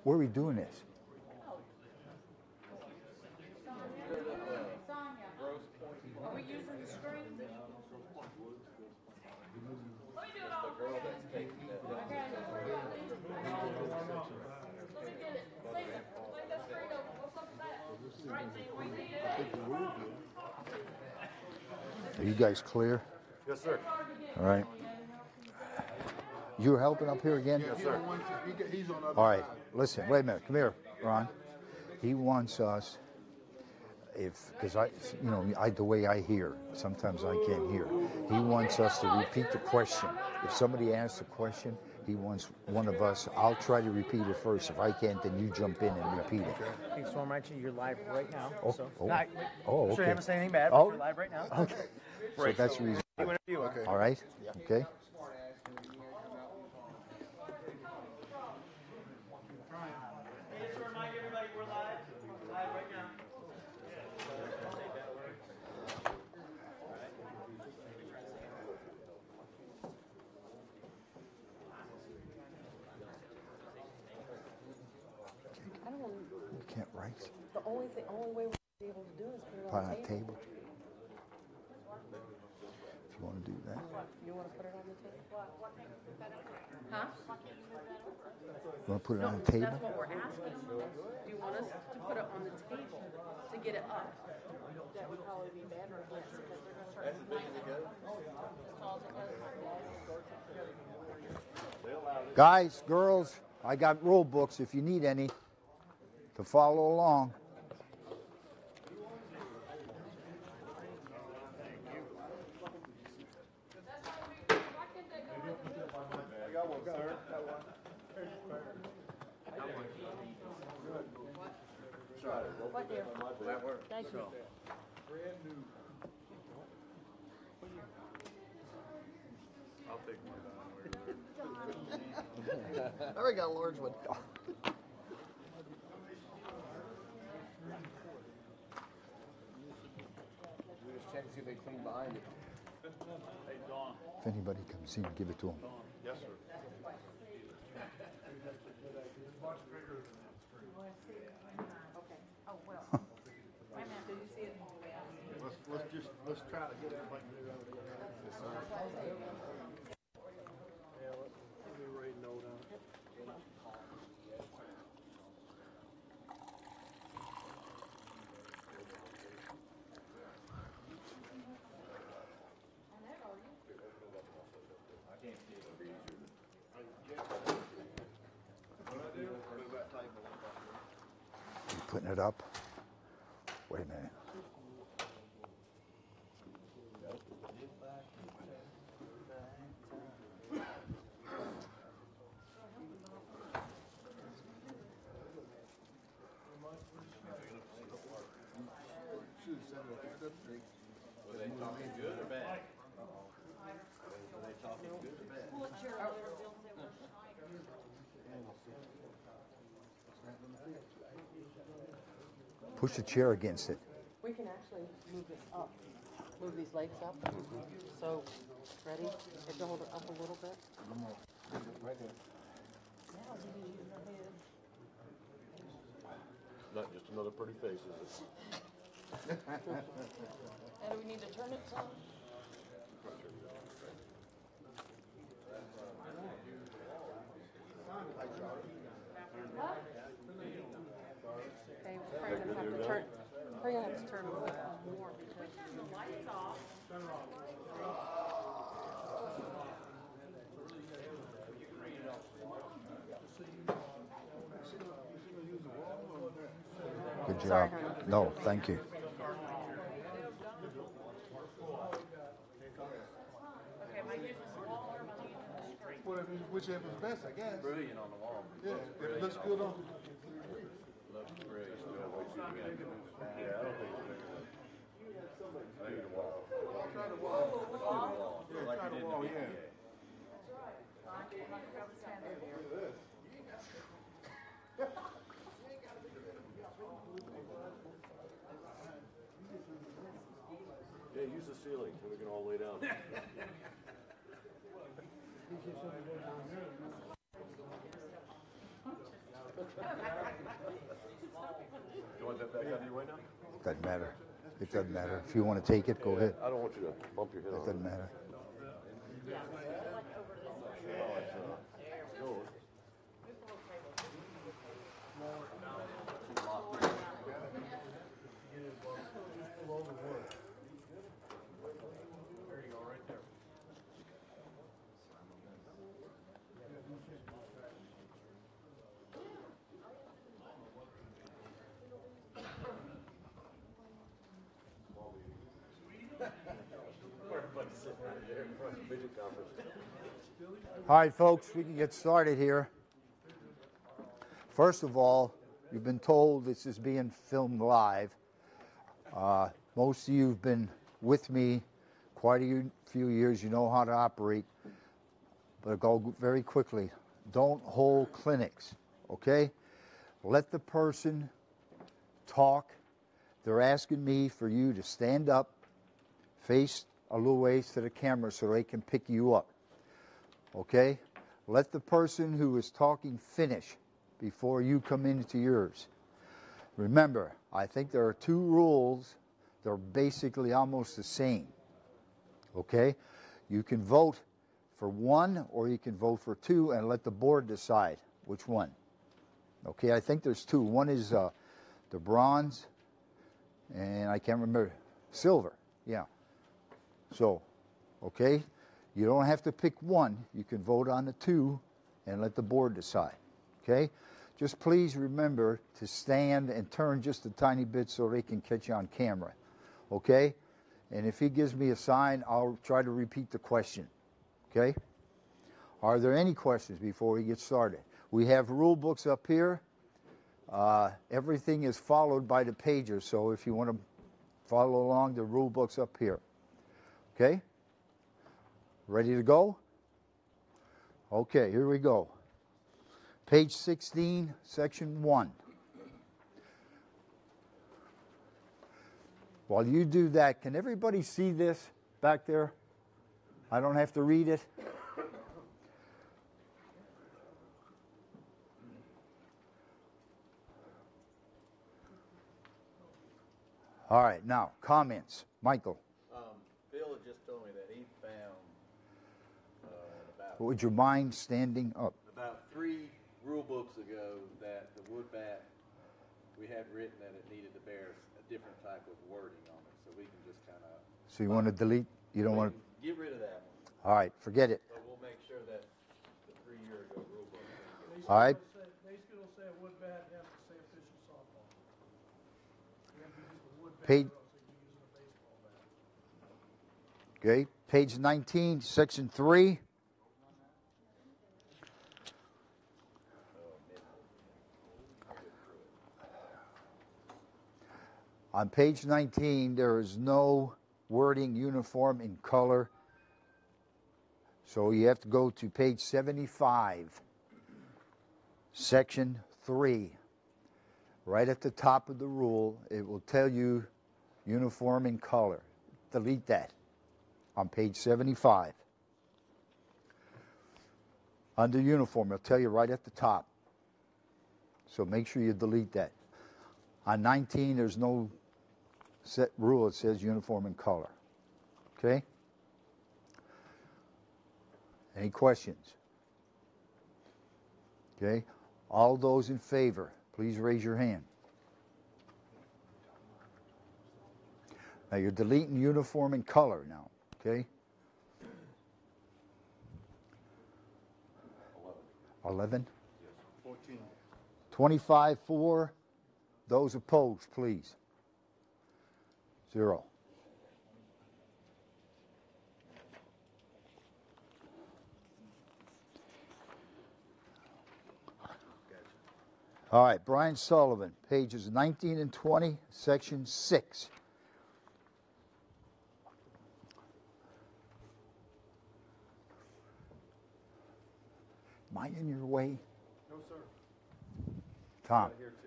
Where are we doing this? Are we using the screen? Let me do it all. The girl that's taking that. Let me get it. Leave it. Leave that screen open. What's up with that? Right, see, we need it. Are you guys clear? Yes, sir. All right. You're helping up here again? Yes, sir. He's on the other All right. side. Listen, wait a minute. Come here, Ron. He wants us, because the way I hear, sometimes I can't hear. He wants us to repeat the question. If somebody asks a question, he wants one of us. I'll try to repeat it first. If I can't, then you jump in and repeat it. Hey, Storm, actually, you're live right now. Okay. I'm okay. sure you haven't said anything bad, but you're live right now. Okay. So that's the reason. Okay. All right? Okay. Just to remind everybody, we're live. Live right now. I don't know. You can't write. The only way we'll be able to do is put it Put on on the a table. table. If you want to do that. You want to put it on the table? Huh? You want to put it on the table? That's what we're asking. Do you want us to put it on the table to get it up? That would probably be better, yes, because they're going to start Guys, girls, I got rule books if you need any to follow along. What, dear? Thank you. I'll take I already got a large one. We just check to see if they clean behind it. If anybody comes in, give it to them. Yes, sir. Okay. Oh, well. Wait a minute. Did you see it all the way out? Let's try to get everything moved over there. You putting it up? Wait a minute. Were they talking good or bad? Were they talking good or bad? Push the chair against it. We can actually move it up. Move these legs up. So, ready? If you hold it up a little bit. Right there. Not just another pretty face, is it? And do we need to turn it some? Okay, we're probably gonna have to turn. We're gonna have to turn a little bit more because Turn the lights off. Good job. Sorry, honey. No, thank you. Okay, am I using the wall or am I using the screen? Whichever's best, I guess. Brilliant on the wall. Yeah, if it looks good on. Looks brilliant. Yeah, I don't think it's bigger. Maybe the wall. Try the wall. Yeah, Like try you the did in wall, the yeah. beginning. Yeah, use the ceiling so we can all lay down. You want that back out of your way now? Doesn't matter. It doesn't matter. If you want to take it, go ahead. I don't want you to bump your head It on doesn't matter. All right, folks, we can get started here. First of all, you've been told this is being filmed live. Most of you have been with me quite a few years. You know how to operate. But I'll go very quickly. Don't hold clinics, okay? Let the person talk. They're asking me for you to stand up, face a little ways to the camera so they can pick you up. Okay? Let the person who is talking finish before you come into yours. Remember, I think there are two rules. They're basically almost the same. Okay? You can vote for one or you can vote for two and let the board decide which one. Okay, I think there's two. One is the bronze and I can't remember, silver. Yeah. So, okay? You don't have to pick one. You can vote on the two and let the board decide. Okay? Just please remember to stand and turn just a tiny bit so they can catch you on camera. Okay? And if he gives me a sign, I'll try to repeat the question. Okay? Are there any questions before we get started? We have rule books up here. Everything is followed by the pages, so if you want to follow along, the rule book's up here. Okay? Ready to go? Okay, here we go. Page 16, section 1. While you do that, can everybody see this back there? I don't have to read it. All right, now, comments. Michael. Bill had just told me that he found Would you mind standing up? about 3 rule books ago that the wood bat, we had written that it needed to bear a different type of wording on it, so we can just kind of... So you want to delete? You don't want to? Get rid of that one, All right, forget it. but we'll make sure that the 3-year-ago rule book... All right. They still say wood bat, have to say official softball. You have to use the wood bat, Page- or else they can use a baseball bat. Okay, page 19, section 3. On page 19, there is no wording uniform in color. So you have to go to page 75, section 3. Right at the top of the rule, it will tell you uniform in color. Delete that on page 75. Under uniform, it'll tell you right at the top. So make sure you delete that. On 19, there's no set rule. It says uniform in color. Okay? Any questions? Okay? All those in favor, please raise your hand. Now you're deleting uniform in color now. Okay? 11? 14. 25-4. Those opposed, please. 0. All right, Brian Sullivan, pages 19 and 20, section 6. Am I in your way? No, sir. Tom. Here too.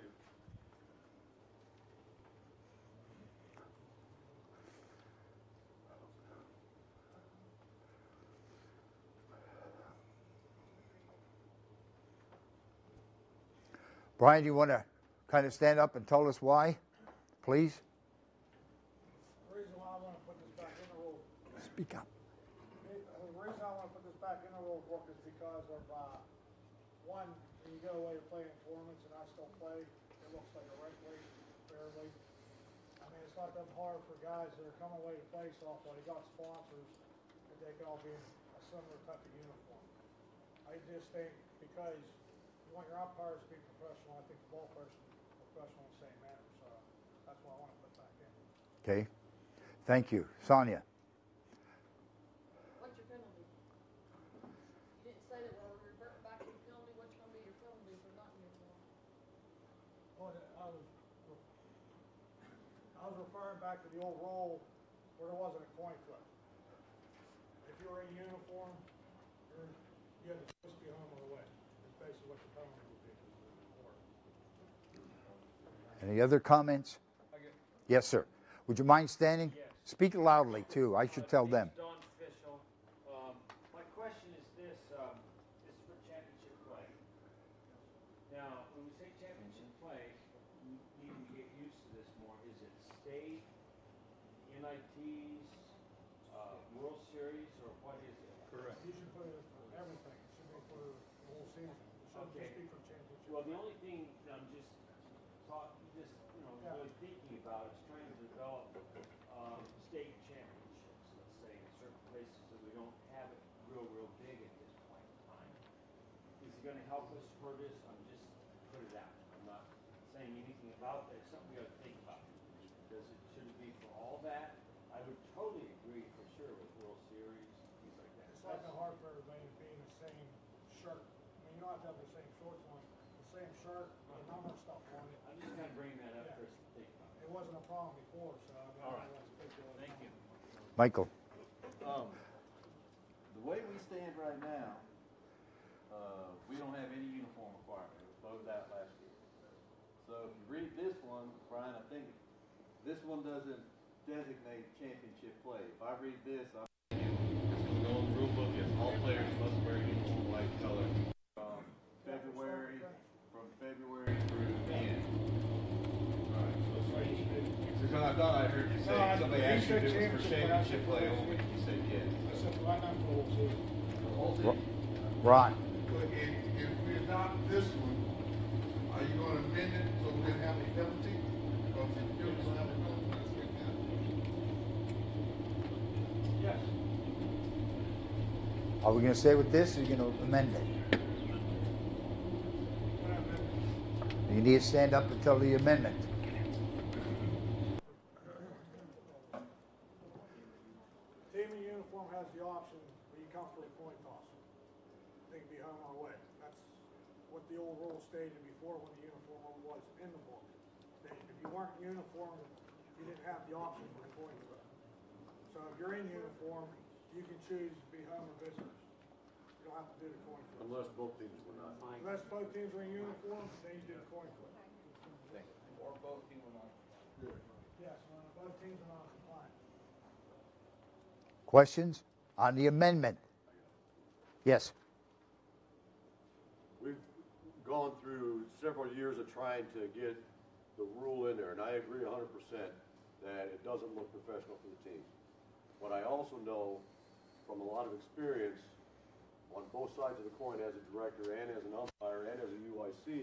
Brian, you want to kind of stand up and tell us why, please? The reason why I want to put this back in the rule, Speak up. the reason I want to put this back in the rule book is because of, one, when you go away to play in tournaments and I still play, it looks like a rec league, fair league. I mean, it's not that hard for guys that are coming away to play softball. You got sponsors, that they can all be in a similar type of uniform. I just think because you want your umpires to be professional, I think the ball players should be professional in the same manner. So that's why I want to put back in. Okay. Thank you. Sonia. What's your penalty? You didn't say that we're reverting back to the penalty. What's gonna be your penalty for not uniform? Well, I was referring back to the old rule where there wasn't a coin flip. If you were in uniform, you had to just be home or away. That's basically what the penalty would be. Any other comments? Yes, sir. Would you mind standing? Yes. Speak loudly, too. I should tell them. Don Official. My question is this is for championship play. Now, when we say championship play, we need to get used to this more. Is it state, NITs, World Series, or what is it? Correct. You should put it for everything. It should be for the whole season. It shouldn't Okay. just be for championship. Well, the only thing that I'm just really thinking about is trying to develop state championships, let's say, in certain places that we don't have it real big at this point in time. Is it going to help us, hurt us? I'm just put it out. I'm not saying anything about that. It's something we ought to think about. Should it be for all that? I would totally agree for sure with World Series, things like that. It's not that hard for everybody to be in the same shirt. I mean, you don't have to have the same shorts on, the same shirt, the number stuff on it. I'm just kind of bringing that up for us to think about. It wasn't a problem before, so I mean, All right. that's a big deal. Thank you. Michael. The way we stand right now, we don't have any uniform requirement. It was voted out last year. So if you read this one, Brian, I think this one doesn't designate championship play. If I read this, I'm going to go in the rule book. Yes, all players must wear uniform white color from February through the end. Because I thought I heard you say, somebody asked you if it was for championship play only, you said yes. I said, why not for the whole season? Ron. But if we adopt this one, are you gonna amend it so we can have a penalty? Because if you don't have a penalty, that's what happens. Yes. Are we going to stay with this or are you going to amend it? You need to stand up and tell the amendment. Team in uniform has the option, but you come for a coin toss. They can be home or away. That's what the old rule stated before when the uniform was in the book. If you weren't in uniform, you didn't have the option for a coin flip. So if you're in uniform, you can choose to be home or visitors. You don't have to do the coin flip. Unless both teams were not. Unless both teams are in uniform, then you do the coin flip. Or both teams are not. Yes, when both teams are non-compliant. Questions on the amendment? Yes. We've gone through several years of trying to get the rule in there, and I agree 100% that it doesn't look professional for the teams. But I also know from a lot of experience on both sides of the coin as a director and as an umpire and as a UIC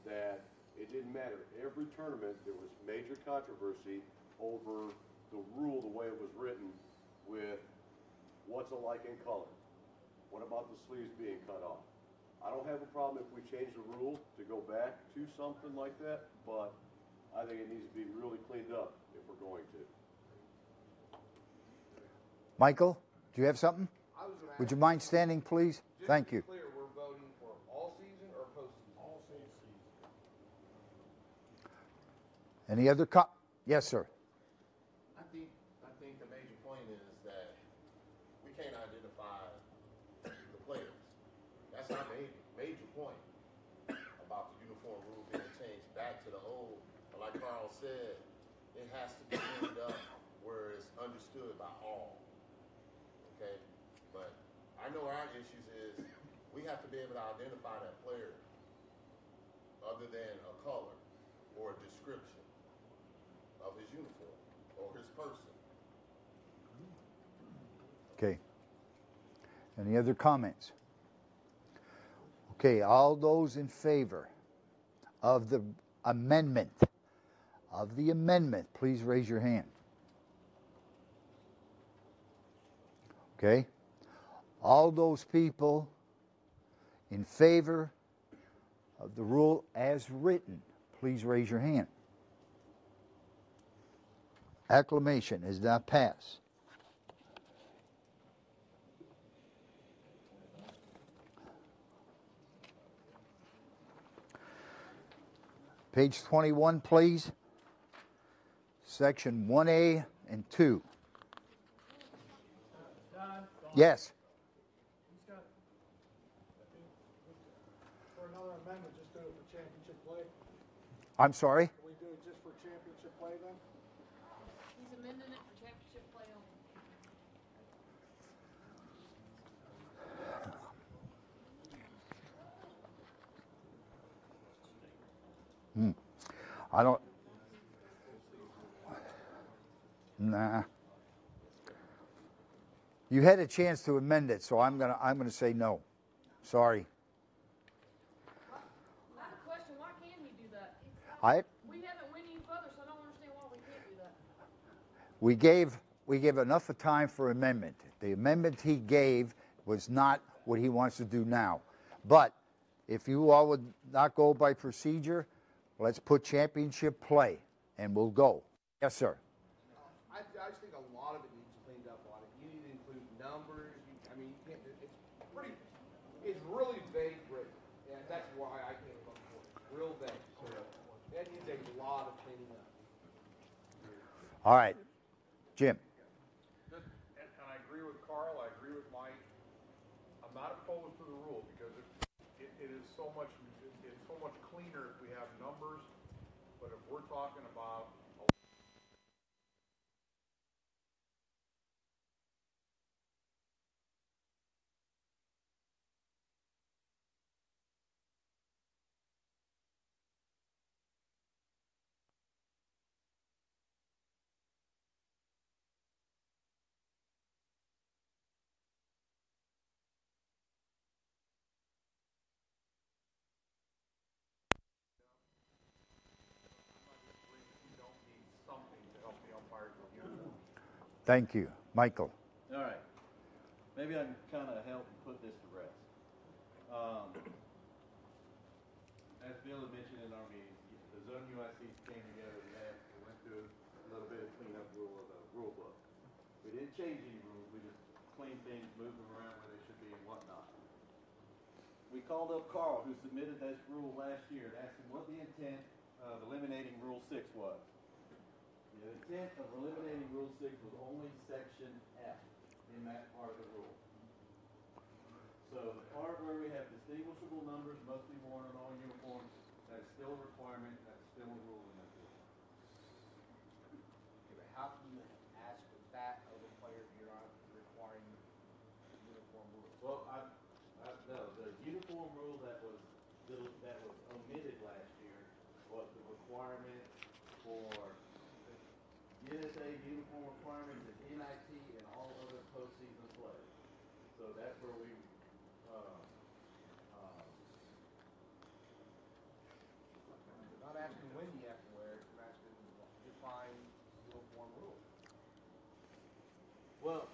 that it didn't matter. Every tournament there was major controversy over the rule, the way it was written, with what's alike in color. What about the sleeves being cut off? I don't have a problem if we change the rule to go back to something like that, but I think it needs to be really cleaned up if we're going to. Michael, do you have something? Would you mind standing, please? Thank you. Clear, we're voting for all season or postseason? All season. Any other Yes, sir. I think the major point is that we can't identify the players. That's our major point about the uniform rule being changed back to the old. But like Carl said, it has to be cleaned up where it's understood by all. Okay? But I know our issues is we have to be able to identify that player. other than a color or a description of his uniform or his person. Okay. Any other comments? Okay, all those in favor of the amendment, please raise your hand. Okay? All those people in favor of the rule as written, please raise your hand. Acclamation is not passed. Page 21, please. Section 1A and 2. Yes. For another amendment, just do it for championship play. I'm sorry? Can we do it just for championship play then? He's amending it for championship play only. I don't. Nah. You had a chance to amend it, so I'm gonna say no. Sorry. I have a question, why can he do that? We haven't went any further, so I don't understand why we can't do that. We gave enough of time for amendment. The amendment he gave was not what he wants to do now. But if you all would not go by procedure, let's put championship play, and we'll go. Yes, sir. I just think a lot of it needs cleaned up on it. You need to include numbers. I mean, you can't. It's really vague written, and that's why I can't vote for it. Real vague. So that needs a lot of cleaning up. All right, Jim. And I agree with Carl. I agree with Mike. I'm not opposed to the rule because it is so much. It's so much cleaner if we have numbers. But if we're talking about Thank you. Michael. All right. Maybe I can kind of help put this to rest. As Bill had mentioned in our meetings, the Zone UICs came together. We went through a little bit of cleanup rule book. We didn't change any rules. We just cleaned things, moved them around where they should be and whatnot. We called up Carl, who submitted this rule last year, and asked him what the intent of eliminating Rule 6 was. The intent of eliminating Rule 6 was only Section F in that part of the rule. So the part where we have distinguishable numbers must be worn on all uniforms, that's still a requirement, that's still a rule in that rule. Okay, but how can you ask for that of a player if you're not requiring uniform rules? Well, no, the uniform rule that was omitted last year was the requirement for NSA uniform requirements and NIT and all other postseason play. So that's where we You're not asking when you have to wear it. You're asking define uniform rules. well,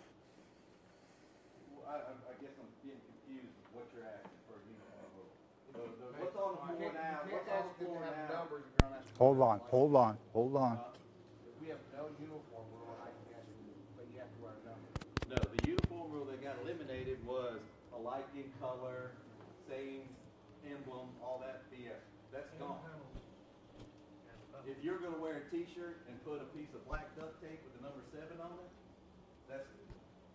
I guess I'm getting confused with what you're asking for a uniform rule. What's on the floor now? What's on the floor now? Numbers if you're not asking. Hold on. If we have no uniform rule, I can ask you, but you have to wear a number. No, the uniform rule that got eliminated was alike in color, same emblem, all that BS. That's gone. If you're going to wear a T-shirt and put a piece of black duct tape with the number 7 on it, that's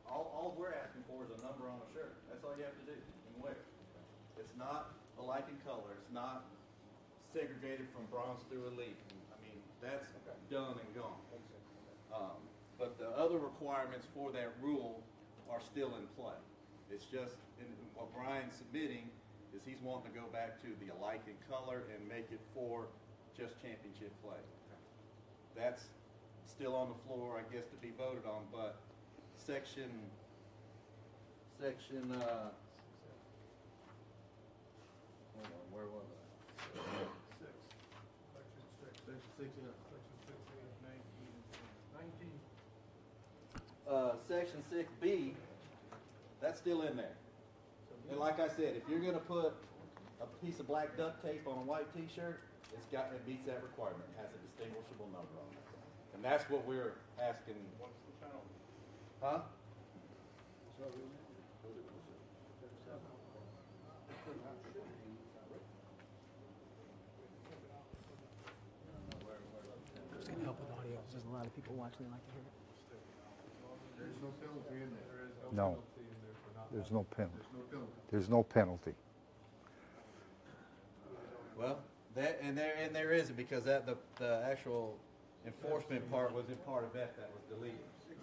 all we're asking for is a number on a shirt. That's all you have to do and wear. It's not alike in color. It's not segregated from bronze through elite. I mean, that's done and gone. But the other requirements for that rule are still in play. It's just what Brian's submitting is he's wanting to go back to the alike in color and make it for just championship play. That's still on the floor, I guess, to be voted on, but section, hold on, where was I? Section 6B, that's still in there. And like I said, if you're gonna put a piece of black duct tape on a white t-shirt, it meets that requirement. It has a distinguishable number on it. And that's what we're asking. What's the penalty? Huh? It's gonna help with audio. There's a lot of people watching. They like to hear it. There's no penalty in there. No. There's no penalty. There's no penalty. Well, there isn't, because the actual enforcement part wasn't part of that was deleted.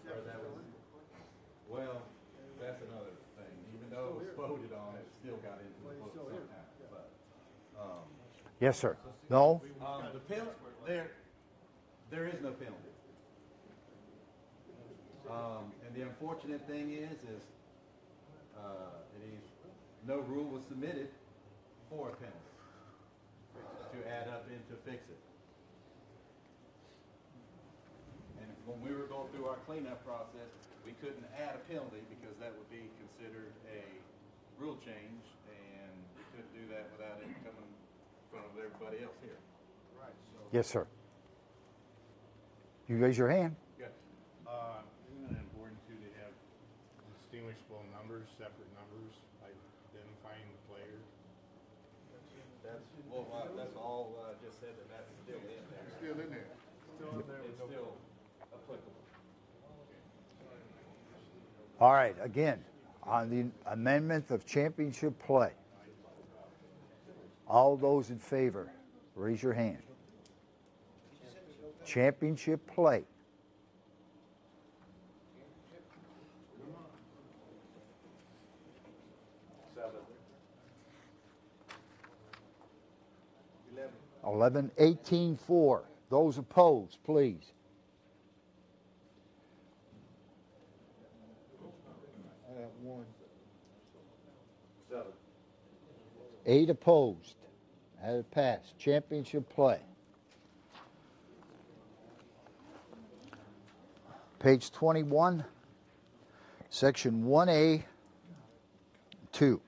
Or that was, well, that's another thing. Even though it was voted on, it still got into the book somehow. But, Yes, sir. No? the penalty, there is no penalty. And the unfortunate thing is no rule was submitted for a penalty to add up and to fix it. And when we were going through our cleanup process, we couldn't add a penalty because that would be considered a rule change, and we couldn't do that without it coming in front of everybody else here. Right, so. Yes, sir. You raise your hand. Yes. Isn't it important too to have distinguishable numbers, separate numbers, identifying the player? That's all I just said, that's still in there. It's still in there. It's still applicable. All right, again, on the amendment of championship play, all those in favor, raise your hand. Championship play. Seven. 11, 18, 4. Those opposed, please. I have one. 7. 8 opposed. Had it passed. Championship play. Page 21, section 1A, 2.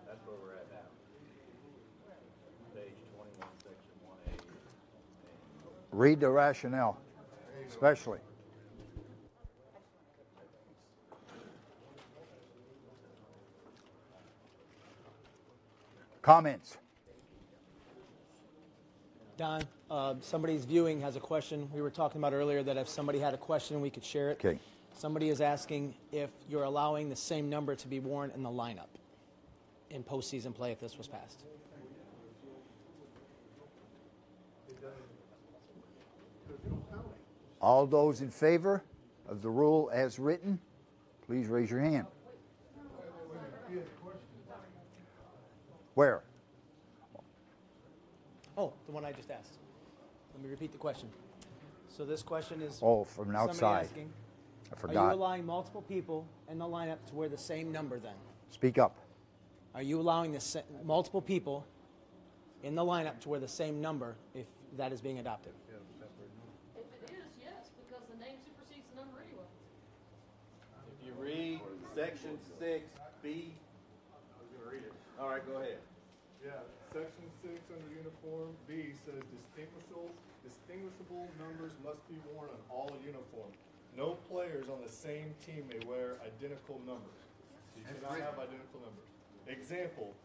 That's where we're at now. Page 21, section 1A. Read the rationale, especially. Comments? Don, somebody's viewing has a question. We were talking about earlier that if somebody had a question, we could share it. Okay. Somebody is asking if you're allowing the same number to be worn in the lineup in postseason play if this was passed. All those in favor of the rule as written, please raise your hand. Where? Oh, the one I just asked. Let me repeat the question. So this question is Oh, from somebody outside. asking, I are forgot. you allowing multiple people in the lineup to wear the same number then? Speak up. Are you allowing multiple people in the lineup to wear the same number if that is being adopted? If it is, yes, because the name supersedes the number anyway. If you read section 6B, all right, go ahead. Yeah, section 6 under uniform B says distinguishable numbers must be worn on all uniforms. No players on the same team may wear identical numbers. So you cannot have identical numbers. Example,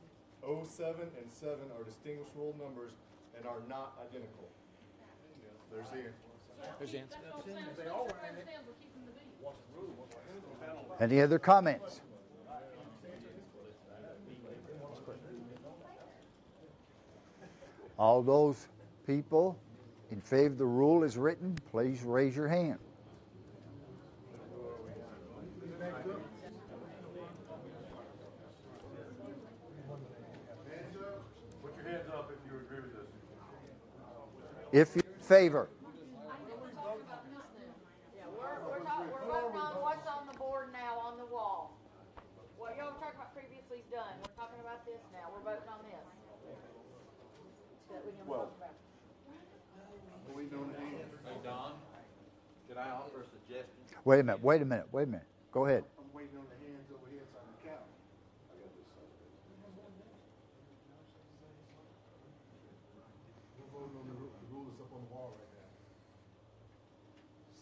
07 and 7 are distinguishable numbers and are not identical. There's the answer. There's the answer. That's what I'm saying. As long as everybody understands, we're keeping the beat. Any other comments? All those people in favor of the rule as written, please raise your hand. Put your hands up if you agree with this. If you're in favor. Yeah, we're voting on what's on the board now on the wall. What y'all were talking about previously is done. We're talking about this now. We're voting on this. That we can talk about. We doing the hands? Hey, Don, can I offer a suggestion? Wait a minute. Go ahead. I'm waiting on the hands over here so I can count. We're voting on the rule that's up on the wall right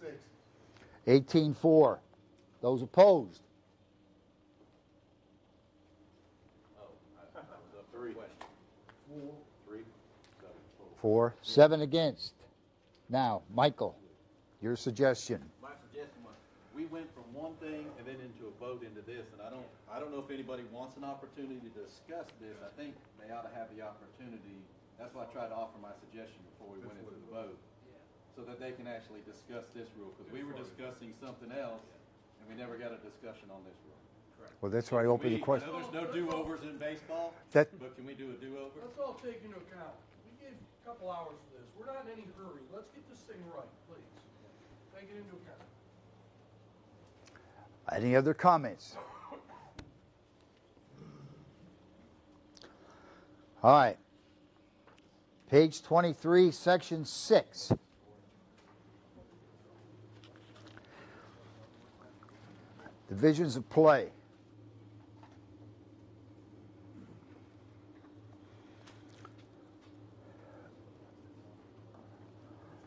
now. 6. 18-4. Those opposed? Three. 4. 7 against. Now, Michael, your suggestion. My suggestion was, we went from one thing and then into a vote into this, and I don't know if anybody wants an opportunity to discuss this. I think they ought to have the opportunity. That's why I tried to offer my suggestion before we went into the vote, so that they can actually discuss this rule, because we were discussing something else, and we never got a discussion on this rule. Well, that's why I opened the question. I know there's no do-overs in baseball, That- but can we do a do-over? Let's all take into account, we gave a couple hours for this, we're not in any hurry, let's get this thing right, please. Take it into account. Any other comments? All right. Page 23, section 6. Divisions of play.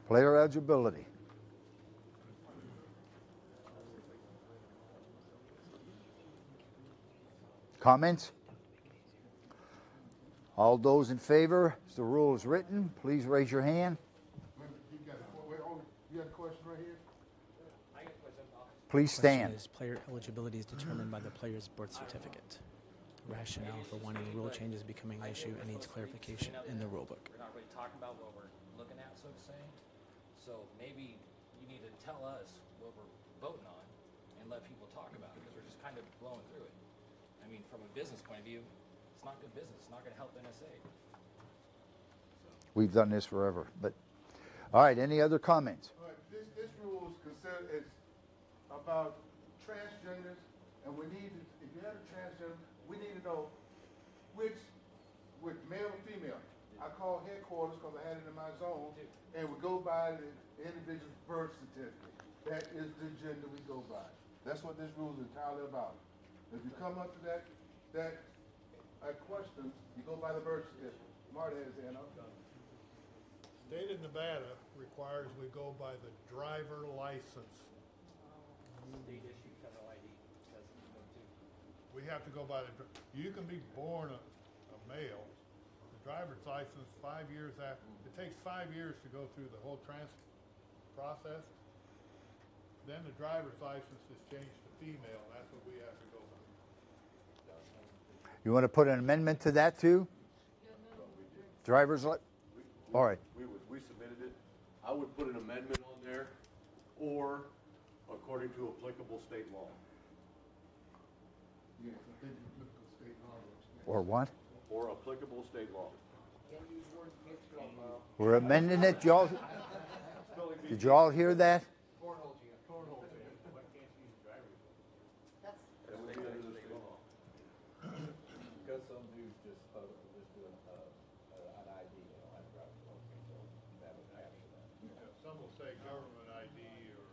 Player eligibility. Comments? All those in favor, as the rule is written, please raise your hand. You got a question right here? Please stand. Question is, player eligibility is determined by the player's birth certificate. Rationale for wanting the rule changes becoming an issue and needs clarification in the rulebook. We're not really talking about what we're looking at, so to say. So maybe you need to tell us what we're voting on and let people talk about it, because we're just kind of blowing through it. I mean, from a business point of view, it's not good business. It's not going to help NSA. We've done this forever, but all right. Any other comments? All right, this rule is considered, it's about transgenders, and we need to, if you have a transgender, we need to know which male or female. I call headquarters because I had it in my zone, and we go by the individual's birth certificate. That is the gender we go by. That's what this rule is entirely about. If you come up to that question, you go by the birth certificate. Marty has his hand up. State of Nevada requires we go by the driver license. State issue federal ID says so too. We have to go by you can be born a male. The driver's license 5 years after, it takes 5 years to go through the whole process. Then the driver's license is changed to female, and that's what we have to go by. You want to put an amendment to that too? Driver's license. All right. We submitted it. I would put an amendment on there, or according to applicable state law. Yes, I think applicable state law. Or what? Or applicable state law. We're amending it. Y'all, did you all hear that? That would be under the state law. Because some dudes just do an ID, they don't have driver's license, so that would capture that. Some will say government ID or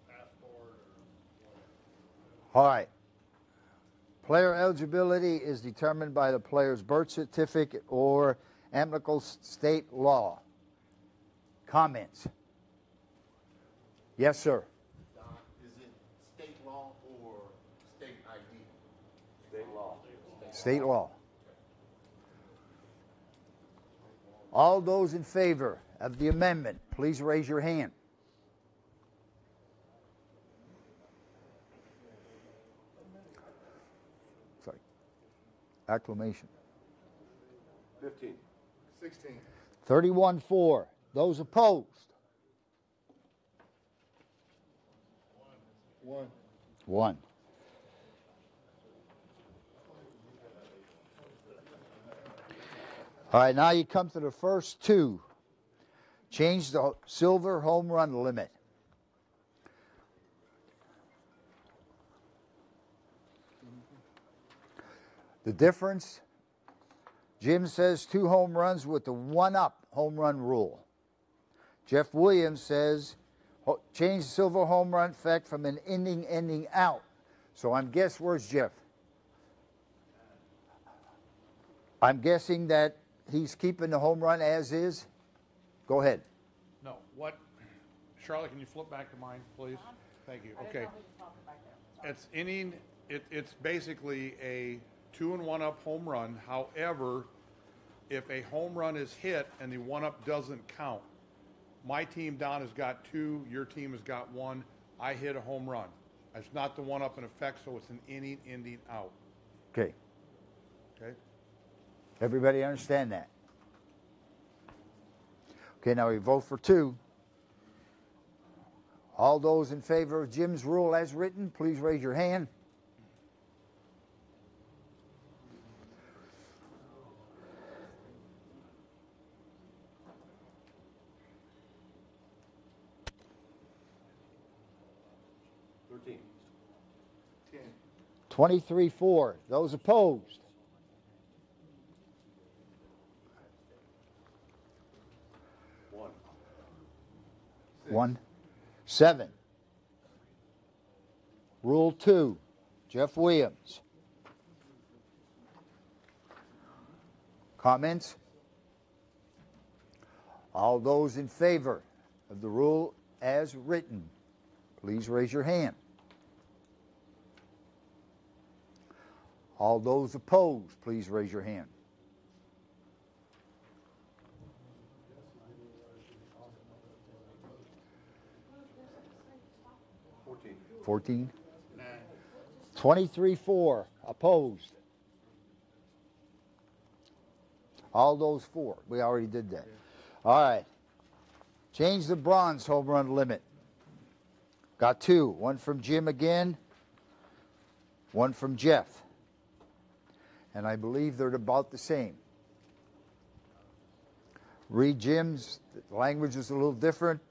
passport or whatever. All right. Player eligibility is determined by the player's birth certificate or applicable state law. Comments? Yes, sir. Don, is it state law or state ID? State law. State law. All those in favor of the amendment, please raise your hand. Sorry. Acclamation. 15. 16. 31-4. Those opposed? 1. All right, now you come to the first two. Change the silver home run limit. The difference, Jim says 2 home runs with the 1-up home run rule. Jeff Williams says change the silver home run effect from an inning ending out. So I'm guessing, where's Jeff? I'm guessing that he's keeping the home run as is. Go ahead. No, what, Charlotte, can you flip back to mine, please? Thank you, okay. It's inning, it's basically a 2 and 1-up home run. However, if a home run is hit and the 1-up doesn't count, my team down has got 2, your team has got 1, I hit a home run. It's not the 1-up in effect, so it's an inning ending out. Okay. Okay? Everybody understand that? Okay, now we vote for 2. All those in favor of Jim's rule as written, please raise your hand. $13. 23-4. Those opposed? 1. 7. Rule 2. Jeff Williams. Comments? All those in favor of the rule as written, please raise your hand. All those opposed, please raise your hand. $14. 23-4. Opposed. All those 4. We already did that. All right. Change the bronze home run limit. Got 2. 1 from Jim again. 1 from Jeff. And I believe they're about the same. Read Jim's. The language is a little different.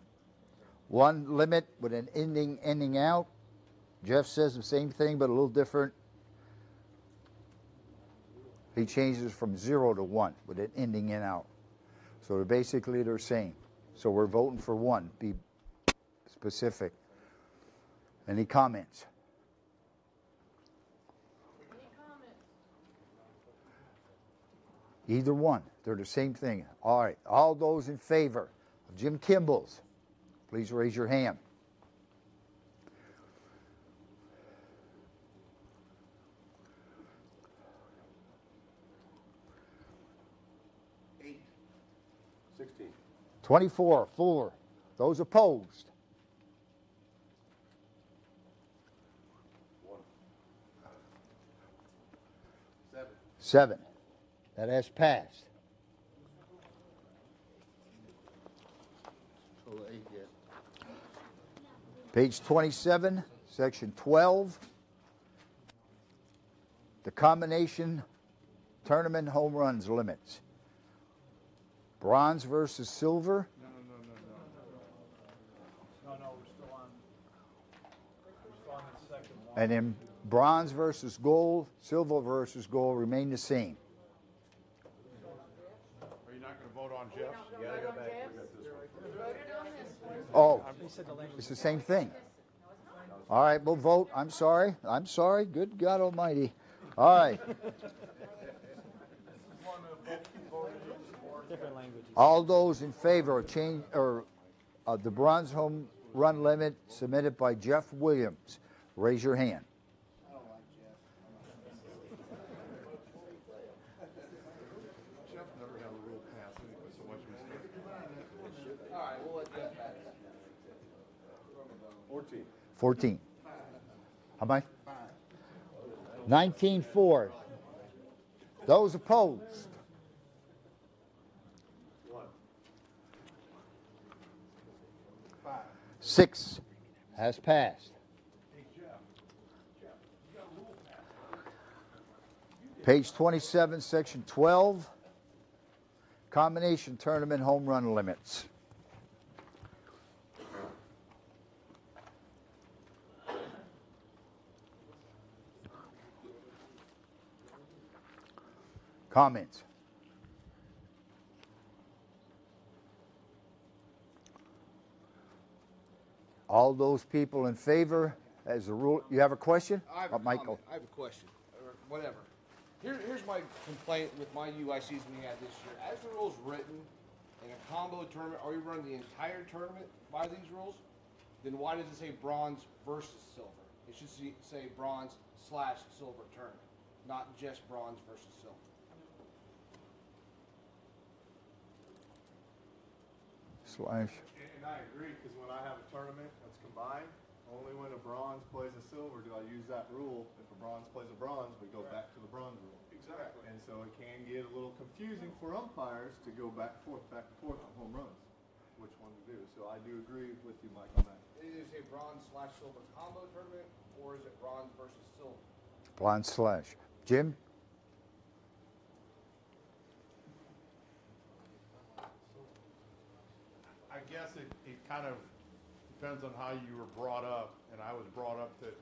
1 limit with an ending out. Jeff says the same thing, but a little different. He changes from 0 to 1 with an ending in out. So basically they're same. So we're voting for 1. Be specific. Any comments? Either one. They're the same thing. All right. All those in favor of Jim Kimball's, please raise your hand. $8. 16. 24-4. Those opposed? 1. 7. That has passed. Page 27, section 12. The combination tournament home runs limits. Bronze versus silver. No, we're still on the second one. And then bronze versus gold, silver versus gold remain the same. Are you not going to vote on Jeff's? You gotta go back and look at this one. Oh, it's the same thing. All right, we'll vote. I'm sorry. Good God Almighty. All right. Different languages. All those in favor of change or the bronze home run limit submitted by Jeff Williams, raise your hand. Jeff never got a rule passed anyway, so what's your mistake? All right, we'll let Jeff back. 14. 14. How many? 19-4. Those opposed? 6 has passed. Page 27, section 12, combination tournament home run limits. Comments? All those people in favor, as a rule, you have a question? I have a Michael. comment. I have a question, or whatever. Here's my complaint with my UICs we had this year. As the rules written, in a combo tournament, are we running the entire tournament by these rules? Then why does it say bronze versus silver? It should say bronze/silver tournament, not just bronze versus silver. Slash. And I agree, because when I have a tournament that's combined, only when a bronze plays a silver do I use that rule. If a bronze plays a bronze, we go back to the bronze rule. Exactly. And so it can get a little confusing for umpires to go back and forth on home runs, which one to do. So I do agree with you, Mike, on that. Is it a bronze/silver combo tournament, or is it bronze versus silver? Bronze slash. Jim? I guess it kind of depends on how you were brought up, and I was brought up that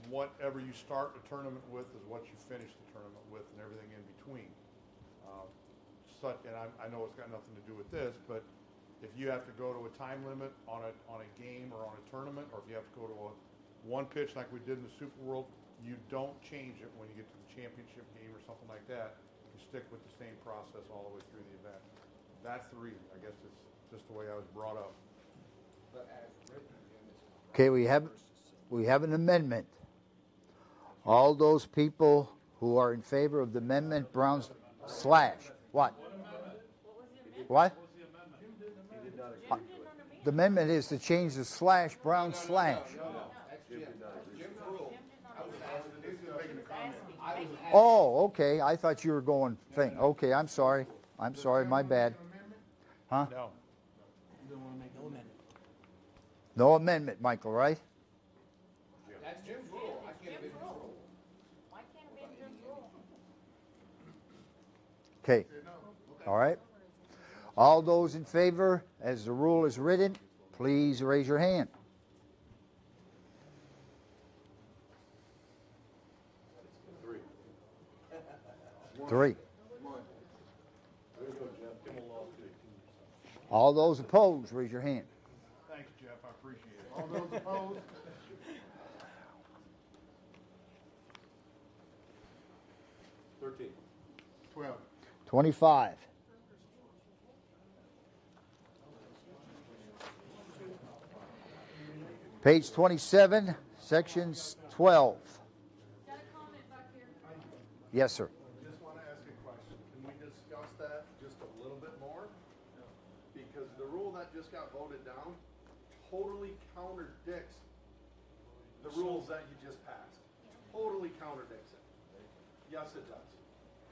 whatever you start the tournament with is what you finish the tournament with, and everything in between. And I know it's got nothing to do with this, but if you have to go to a time limit on a game or on a tournament, or if you have to go to one pitch like we did in the Super World, you don't change it when you get to the championship game or something like that. You stick with the same process all the way through the event. That's the reason. I guess it's just the way I was brought up. But as written, Jim, it's Okay, we have an amendment. All those people who are in favor of the amendment, Brown's slash. What? What? The amendment is to change the slash, Brown slash. Oh, okay. I thought you were going thing. Okay, I'm sorry. I'm sorry. My bad. Huh? No. No amendment. No amendment, Michael, right? That's Jim's rule. I can't amend his rule. Why can't it be Jim's rule? Okay. All right. All those in favor, as the rule is written, please raise your hand. Three. All those opposed, raise your hand. Thanks, Jeff. I appreciate it. All those opposed? $13. 12. 25. Page 27, sections 12. Got a comment back here? Yes, sir. Just want to ask a question. Can we discuss that just a little bit more? Because the rule that just got voted down totally contradicts the rules that you just passed. Totally contradicts it. Yes, it does.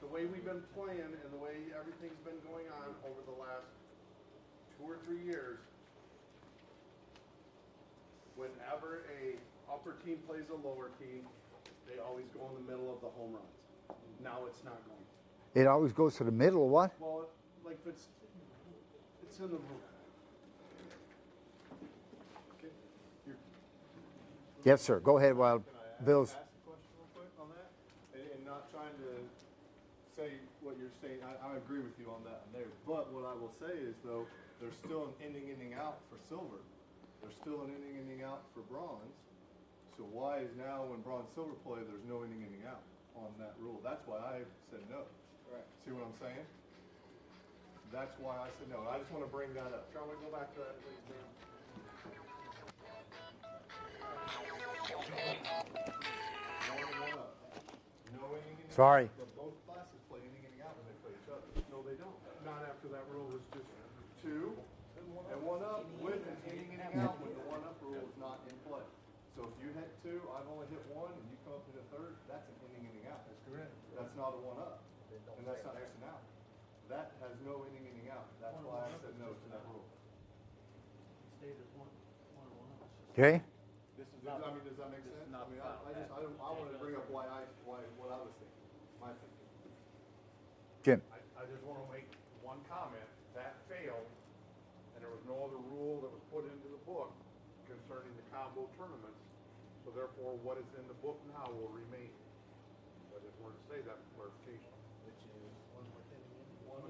The way we've been playing and the way everything's been going on over the last 2 or 3 years, whenever a upper team plays a lower team, they always go in the middle of the home runs. Now it's not going. It always goes to the middle, or what? Well, like it's in the rule. Okay. Yes, sir. Go ahead while Bill's. Ask a question real quick on that, and not trying to say what you're saying. I agree with you on that and there. But what I will say is though, there's still an inning out for silver. There's still an inning out for bronze. So why is now when bronze silver play, there's no inning out on that rule? That's why I said no. Right. See what I'm saying? That's why I said no. I just want to bring that up. Shall we go back to that, please, now? No inning Sorry. But both classes play inning out when they play each other. No, they don't. Not after that rule was just 2 and 1 up with an inning out when the 1 up rule is not in play. So if you hit 2, I've only hit 1, and you come up to the third, that's an inning out. That's correct. That's not a 1 up, and that's not X and out. That has no inning out. That's why I said no to that rule. Stayed as one Okay? This is I not. mean, does that make this is sense? not I mean, final I just, package. I wanted to bring up what I was thinking, my thinking. Jim? I just want to make one comment. That failed, and there was no other rule that was put into the book concerning the combo tournaments. So therefore, what is in the book now will remain. I just wanted to say that for clarification. Which is one for It'll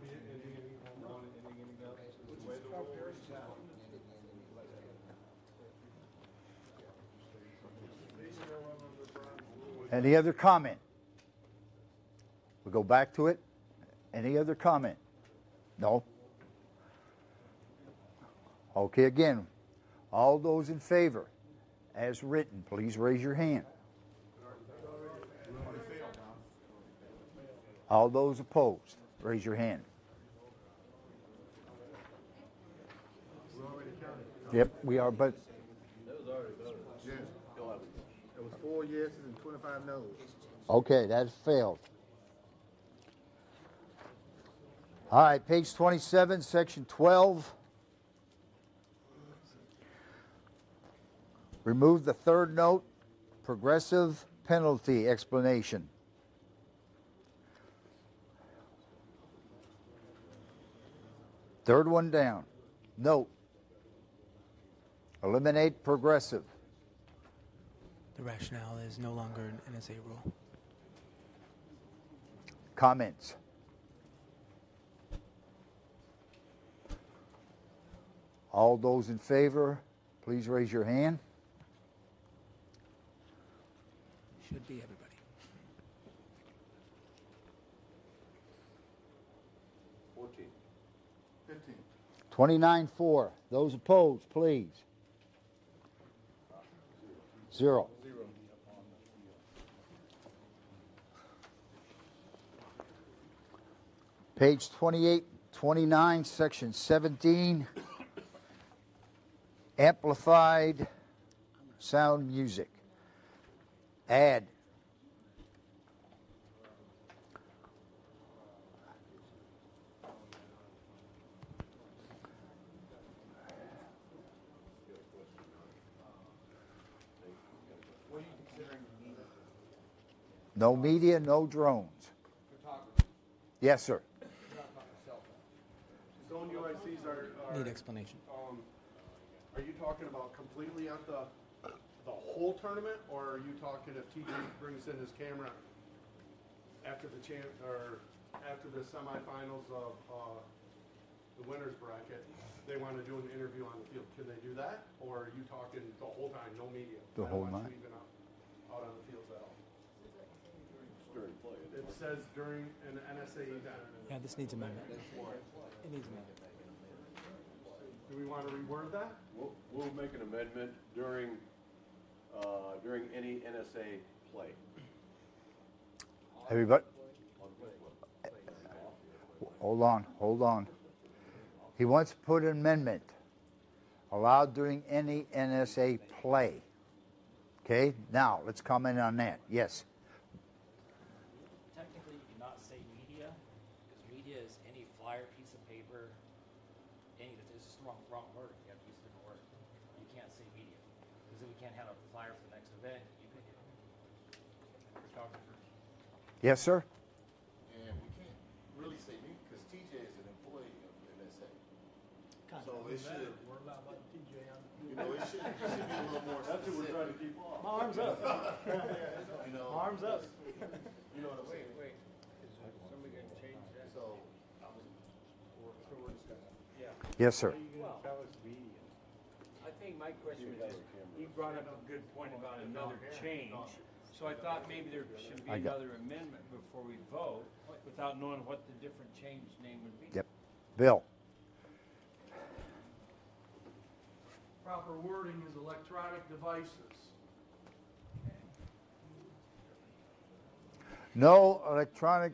be ending home run and ending out. Which is covered. Any other comment? We'll go back to it. Any other comment? No? Okay, again, all those in favor, as written, please raise your hand. All those opposed, raise your hand. Yep, we are, but Yes. It was 4 yeses and 25 noes. okay, that failed. All right, page 27, section 12. Remove the third note, progressive penalty explanation. Third one down. Note. Eliminate progressive. The rationale is no longer an NSA rule. Comments? All those in favor, please raise your hand. Should be everybody. 14. 15. 29-4. Those opposed, please. 0. Page 28, 29, section 17. Amplified sound music. Add. What are you considering media? No media, no drones. Photography. Yes, sir. You're not talking cell phone. Zone UICs are. Need explanation. Are you talking about completely at the whole tournament, or are you talking if TJ brings in his camera after the or after the semifinals of the winners bracket, they want to do an interview on the field? Can they do that, or are you talking the whole time, no media? The whole Not night. Even out on the fields at all. During play. It says during an NSA event. Yeah, this needs amendment. It needs amendment. Do we want to reword that? We'll make an amendment during any NSA play. Everybody, hold on. He wants to put an amendment. Allowed during any NSA play. Okay, now let's comment on that. Yes. Technically, you cannot say media, because media is any flyer, piece of paper, it's just the wrong word. You have to use a different word. You can't say media, because then we can't have a flyer for the next event. You pick it. Yes, sir. And we can't really say me, because TJ is an employee of NSA. So it should, We're not like TJ on the you know, it should be a little more That's what we're trying to specific. keep off. My arm's up. You know, My arm's up. you know what I'm saying? Wait, is somebody gonna change that? So, Yes, sir. Well, I think my question was just, you brought up a good point about another change. So I thought maybe there should be I got- another amendment before we vote, without knowing what the different change name would be. Yep. Bill. Proper wording is electronic devices. No electronic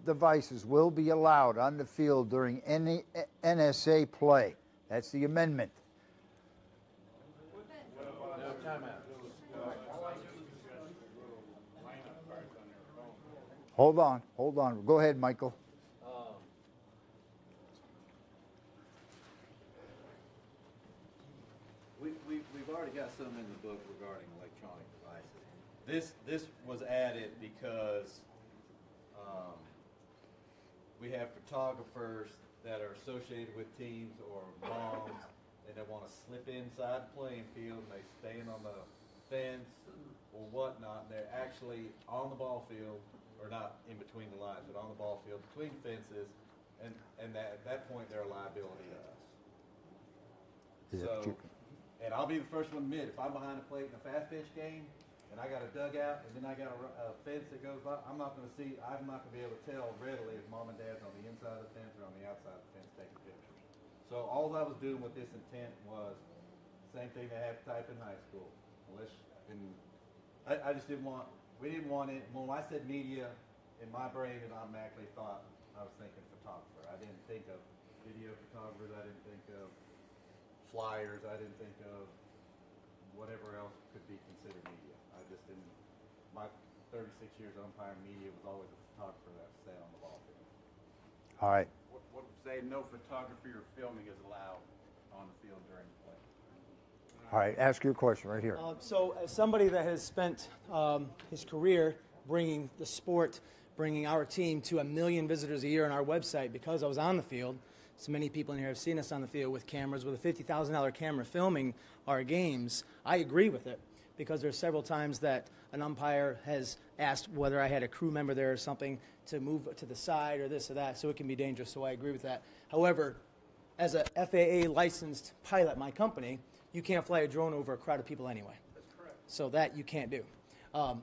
devices will be allowed on the field during any NSA play. That's the amendment. Hold on. Go ahead, Michael. we've already got some in the book regarding electronic devices. This was added because we have photographers that are associated with teams or moms, and they want to slip inside the playing field, and they stand on the fence or whatnot, and they're actually on the ball field, or not in between the lines, but on the ball field between fences, and at that point they're a liability to us. So, and I'll be the first one to admit, if I'm behind a plate in a fast pitch game, and I got a dugout, and then I got a fence that goes by, I'm not going to be able to tell readily if mom and dad's on the inside of the fence or on the outside of the fence taking pictures. So all I was doing with this intent was same thing they have to type in high school. I just didn't want, we didn't want it. When I said media, in my brain, it automatically thought I was thinking photographer. I didn't think of video photographers. I didn't think of flyers. I didn't think of whatever else could be considered media. I just didn't. My 36 years of umpiring media was always a photographer that sat on the ball field. All right. What would say no photography or filming is allowed on the field during play? All right, ask your question right here. So as somebody that has spent his career bringing the sport, bringing our team to 1 million visitors a year on our website, because I was on the field, so many people in here have seen us on the field with cameras, with a $50,000 camera filming our games, I agree with it, because there's several times that an umpire has asked whether I had a crew member there or something to move to the side or this or that, so it can be dangerous, so I agree with that. However, as a FAA licensed pilot, my company, you can't fly a drone over a crowd of people anyway. That's correct. So that you can't do.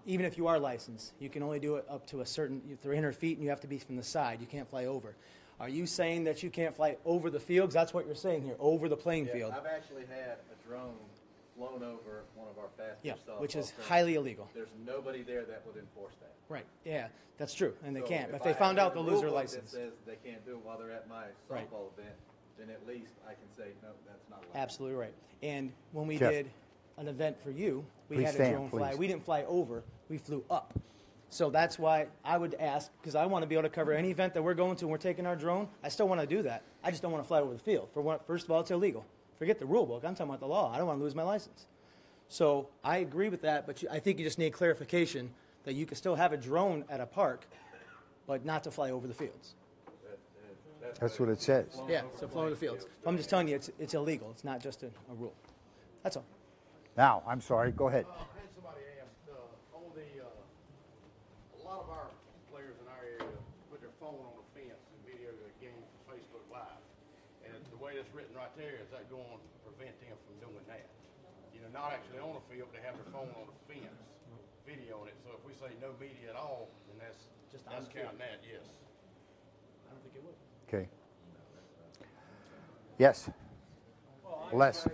Even if you are licensed, you can only do it up to a certain 300 feet, and you have to be from the side. You can't fly over. Are you saying that you can't fly over the field? 'Cause that's what you're saying here, over the playing field. I've actually had a drone flown over one of our fast pitch softball which is tournaments. highly illegal. There's nobody there that would enforce that. Right, yeah, that's true, and they So can't. But if if they I found have out, a they'll rule lose their book license. that says they can't do it while they're at my Right. softball event, then at least I can say, no, that's not allowed. Absolutely right. And when we Jeff. did an event for you, we Please had stand, a drone fly. please. We didn't fly over, we flew up. So that's why I would ask, because I want to be able to cover any event that we're going to and we're taking our drone. I still want to do that. I just don't want to fly over the field. First of all, it's illegal. Forget the rule book. I'm talking about the law. I don't want to lose my license. So I agree with that, but I think you just need clarification that you can still have a drone at a park, but not to fly over the fields. That's what it says. Yeah, so fly over the fields. I'm just telling you, it's illegal. It's not just a rule. That's all. Now, I'm sorry, go ahead. I had somebody ask, a lot of our players in our area put their phone on the fence and video the game for Facebook Live. And the way that's written right there, is that going to prevent them from doing that? You know, not actually on the field, but they have their phone on the fence, videoing it. So if we say no media at all, then that's counting that, yes. I don't think it would. Okay. Yes. Les.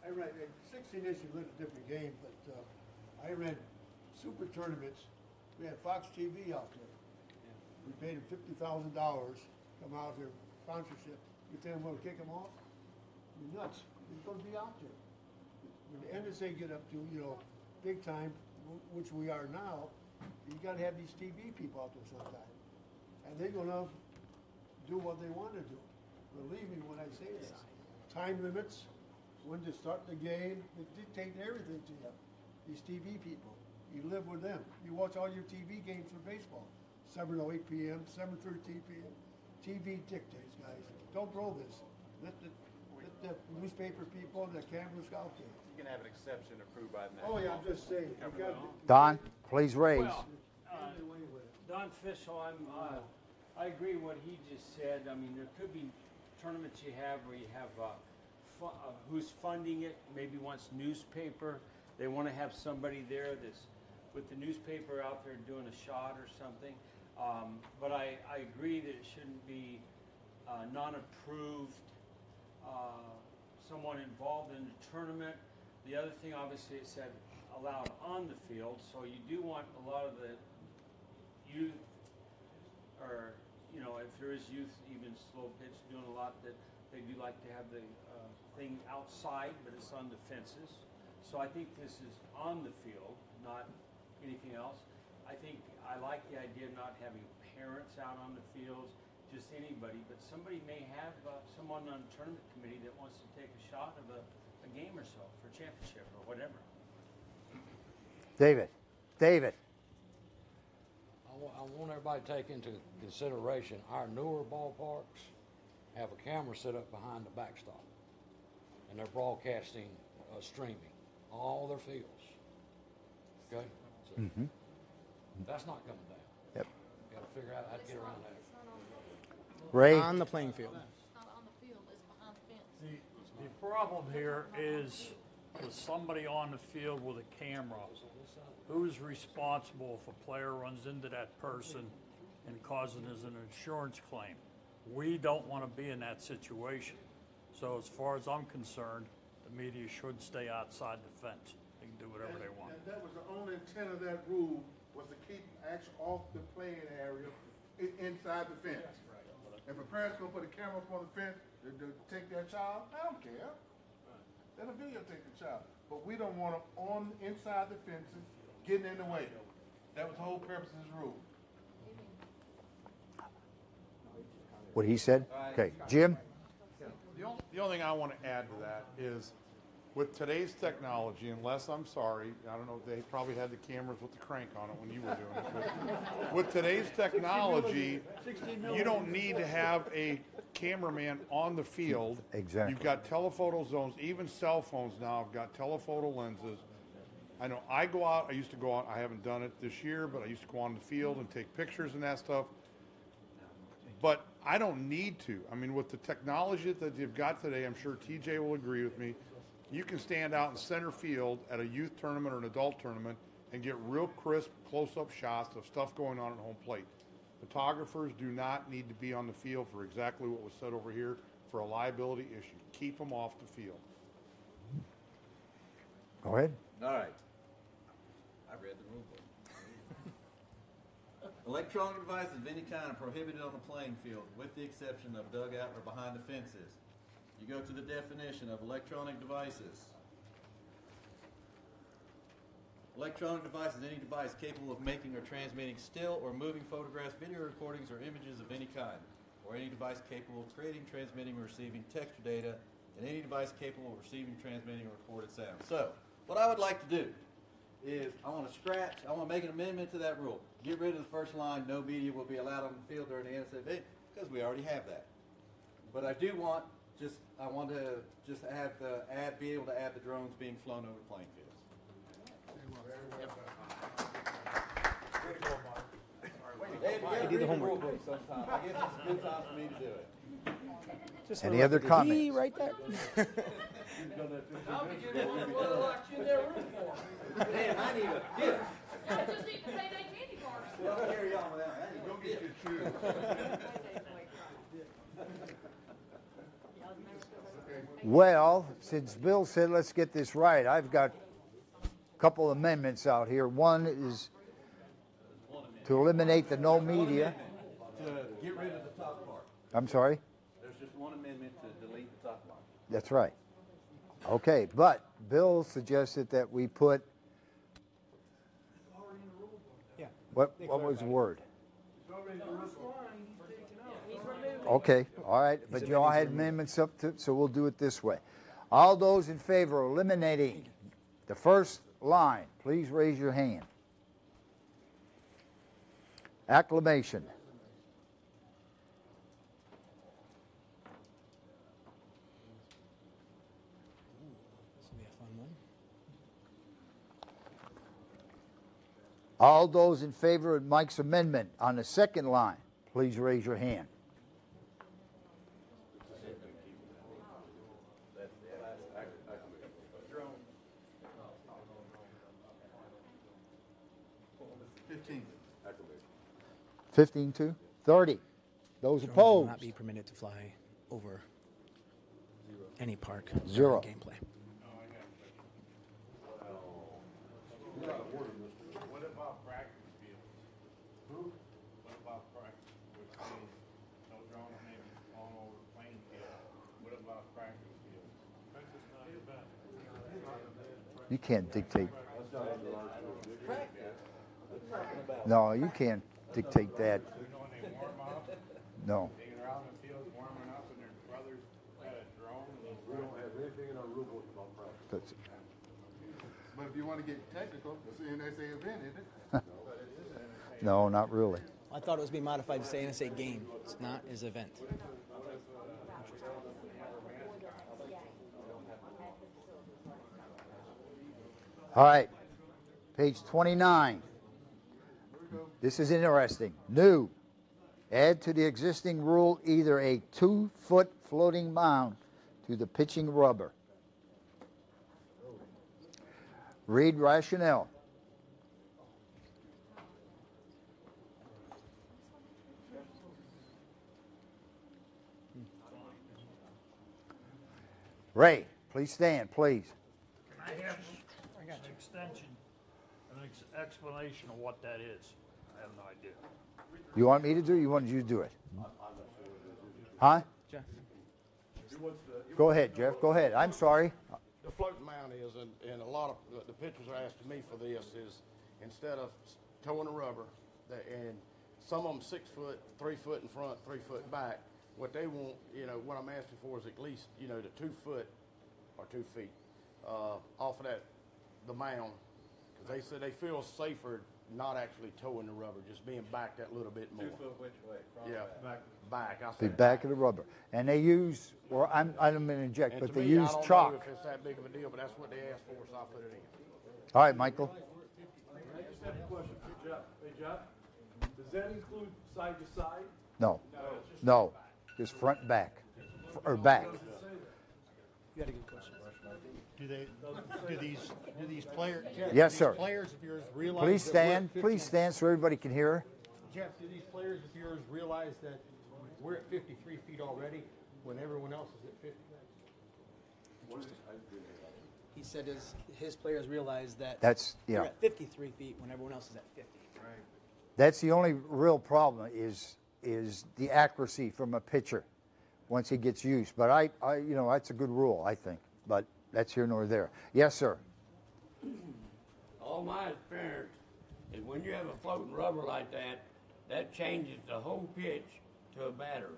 I read 16 issues, a different game, but I read super tournaments. We had Fox TV out there. We paid them $50,000, come out here, sponsorship. You think I'm going to kick them off? You're nuts. He's going to be out there. When the NSA get up to, big time, which we are now, you got to have these TV people out there sometime. And they're going to do what they want to do. Believe me when I say this. Time limits, when to start the game, they dictate everything to you. These TV people, you live with them. You watch all your TV games for baseball. 7 to 8 p.m., 7:13 p.m. TV dictates, guys. Don't blow this. Let the newspaper people, the cameras out there. You can have an exception approved by the Oh yeah, I'm just saying. You got Don, please raise. Well, Don Fishel, I agree what he just said. I mean, there could be tournaments you have where you have who's funding it, maybe wants newspaper. They want to have somebody there that's with the newspaper out there doing a shot or something. But I agree that it shouldn't be non-approved, someone involved in the tournament. The other thing, obviously, it said allowed on the field, so you do want a lot of the youth, or if there is youth, even slow pitch, doing a lot, that they do like to have the thing outside, but it's on the fences. So I think this is on the field, not anything else. I like the idea of not having parents out on the fields, just any everybody, but somebody may have someone on the tournament committee that wants to take a shot of a game or so for championship or whatever. David. I want everybody to take into consideration our newer ballparks have a camera set up behind the backstop, and they're broadcasting, streaming all their fields. Okay, so that's not coming down. Yep. Got to figure out how to get around that. Ray? On the playing field. The problem here is with somebody on the field with a camera, who's responsible if a player runs into that person and causes an insurance claim? We don't want to be in that situation. So as far as I'm concerned, the media should stay outside the fence. They can do whatever they want. And that was the only intent of that rule, was to keep action off the playing area inside the fence. If a parent's gonna put a camera up on the fence to take their child, I don't care. Let a videotape the child. But we don't want them on inside the fences getting in the way. That was the whole purpose of this rule. What he said? Okay. Jim? The only thing I want to add to that is, with today's technology, unless I'm sorry, I don't know, they probably had the cameras with the crank on it when you were doing it. But with today's technology, you don't need to have a cameraman on the field. Exactly. You've got telephoto zones. Even cell phones now have got telephoto lenses. I know I go out, I used to go out, I haven't done it this year, but I used to go on the field and take pictures and that stuff. But I don't need to. I mean, with the technology that you've got today, I'm sure TJ will agree with me, you can stand out in center field at a youth tournament or an adult tournament and get real crisp, close-up shots of stuff going on at home plate. Photographers do not need to be on the field for exactly what was said over here for a liability issue. Keep them off the field. Go ahead. All right. I read the rule book. Electronic devices of any kind are prohibited on the playing field, with the exception of dugout or behind the fences. You go to the definition of electronic devices. Electronic device is any device capable of making or transmitting still or moving photographs, video recordings, or images of any kind, or any device capable of creating, transmitting, or receiving text or data, and any device capable of receiving, transmitting, or recorded sound. So, what I would like to do is I want to make an amendment to that rule. Get rid of the first line, no media will be allowed on the field during the NSA event, because we already have that. But I do want, I want to just have be able to add the drones being flown over playing fields. I do the homework. Sometime. I guess it's a good time for me to do it. Just Any other comments? right there. I'll be getting one locked in their room for. Man, I need a gift. I just need to pay that candy bars. Don't carry on without that. I need a gift. Well, since Bill said let's get this right, I've got a couple amendments out here. One is to eliminate the no media. To get rid of the top part. I'm sorry? There's just one amendment to delete the top part. That's right. Okay, but Bill suggested that we put, Yeah. what was the word? Okay, all right, but you all had amendments up to, so we'll do it this way. All those in favor of eliminating the first line, please raise your hand. Acclamation. This will be a fun one. All those in favor of Mike's amendment on the second line, please raise your hand. $15. 15-2? 30. Those Drones will opposed? not be permitted to fly over any park. Zero. during Gameplay. What about practice fields? What about practice? Which means no drones may be flown over the playing field. What about practice fields? Practice not an event. You can't dictate. No, you can't dictate that. You know when they warm up? No. They get around the We don't have anything in our rule book about practice. That's- But if you want to get technical, it's an NSA event, isn't it? No, not really. I thought it was being modified to say NSA game. It's not his event. All right, page 29. This is interesting. New. Add to the existing rule either a 2-foot floating mound to the pitching rubber. Read rationale. Ray, please stand, please. Can I have an extension, an explanation of what that is? I have no idea. You want me to do it or you want you to do it? Huh? Jeff. Go ahead, Jeff. Go ahead. I'm sorry. The floating mound is, and a lot of the pitchers are asking me for this, is instead of towing the rubber, and some of them 6 foot, 3 foot in front, 3 foot back, what they want, what I'm asking for is at least, the 2 foot or 2 feet off of the mound. Because they said they feel safer not actually towing the rubber, just being back that little bit more. 2 foot which way? Front or back? Back. I The said back of the rubber. And they use, or I don't mean to inject, And but to they me, I use don't chalk. know if it's that big of a deal, but that's what they asked for, so I put it in. All right, Michael. I just have a question for Jeff. Hey, Jeff, does that include side to side? No. No. Just front and back. Or back. You got a good question. Do these players? Yes, do sir. These players of yours realize Please that we're at stand. 50 Please stand so everybody can hear. Jeff, do these players of yours realize that we're at 53 feet already when everyone else is at 50? He said his players realize that That's- yeah. they're at 53 feet when everyone else is at 50. That's the only real problem is the accuracy from a pitcher once he gets used. But I that's a good rule, I think. But that's here nor there. Yes, sir. All my experience is when you have a floating rubber like that, that changes the whole pitch to a batter.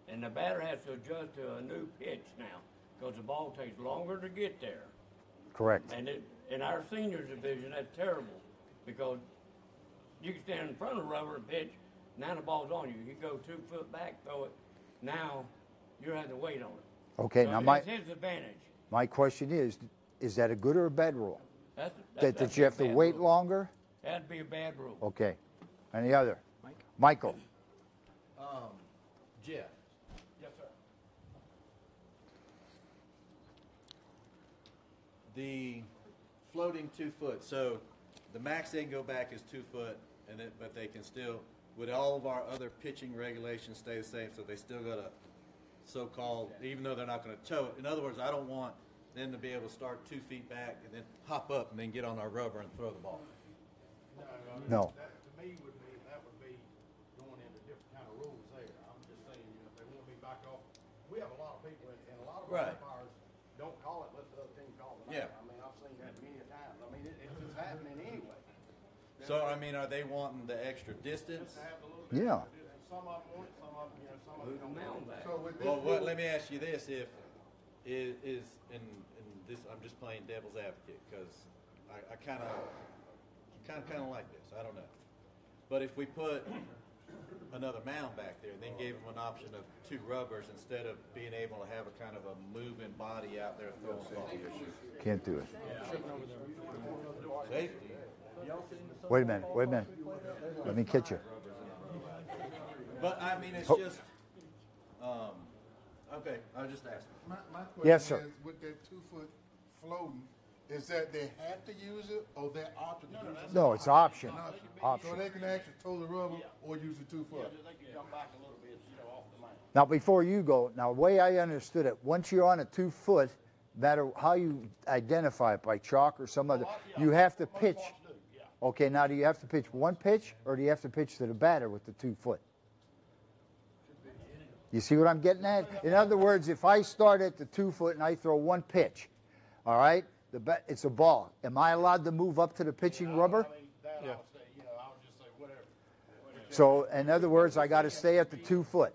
And the batter has to adjust to a new pitch now because the ball takes longer to get there. Correct. And in our senior division, that's terrible because you can stand in front of the rubber and pitch, now the ball's on you. You go 2 foot back, throw it, now you have to wait on it. Okay, so now it's his advantage. my question is that a good or a bad rule? That's That you have to a bad wait rule. longer? That'd be a bad rule. Okay. Any other? Michael. Jeff. Yes, sir. The floating 2 foot, so the max they can go back is 2 foot, but they can still, would all of our other pitching regulations stay the same, so they still got a so-called, even though they're not going to tow it. In other words, I don't want them to be able to start 2 feet back and then hop up and then get on our rubber and throw the ball. No. That, to me, that would be going into different kind of rules there. I'm just saying, if they want me back off, we have a lot of people, and a lot of Right. umpires don't call it, let the other team call it. Yeah. I mean, I've seen that many times. I mean, it's just happening anyway. So, I mean, are they wanting the extra distance? Yeah. Some of them want it, some of them, some of them don't. So with this Well, rule, let me ask you this: if is and this, I'm just playing devil's advocate because I kind of like this. I don't know, but if we put another mound back there, and then gave them an option of 2 rubbers instead of being able to have a kind of a moving body out there throwing balls. Can't do it. Safety. Wait a minute. Let me catch you. But I mean, it's Oh. just okay. I was just asking. my question Yes, sir. is, with that 2 foot floating, is that they have to use it or their option to use it? No, it's option. So Option. they can actually tow the rubber or use the 2 foot. They can jump back a little bit, off the mound. Now, before you go, the way I understood it, once you're on a 2 foot, no matter how you identify it, by chalk or some other, you have to pitch. Okay, now do you have to pitch one pitch or do you have to pitch to the batter with the 2 foot? You see what I'm getting at? In other words, if I start at the 2 foot and I throw one pitch, all right, it's a ball. Am I allowed to move up to the pitching rubber? I would say, I would just say whatever. So, in other words, I got to stay at the 2 foot.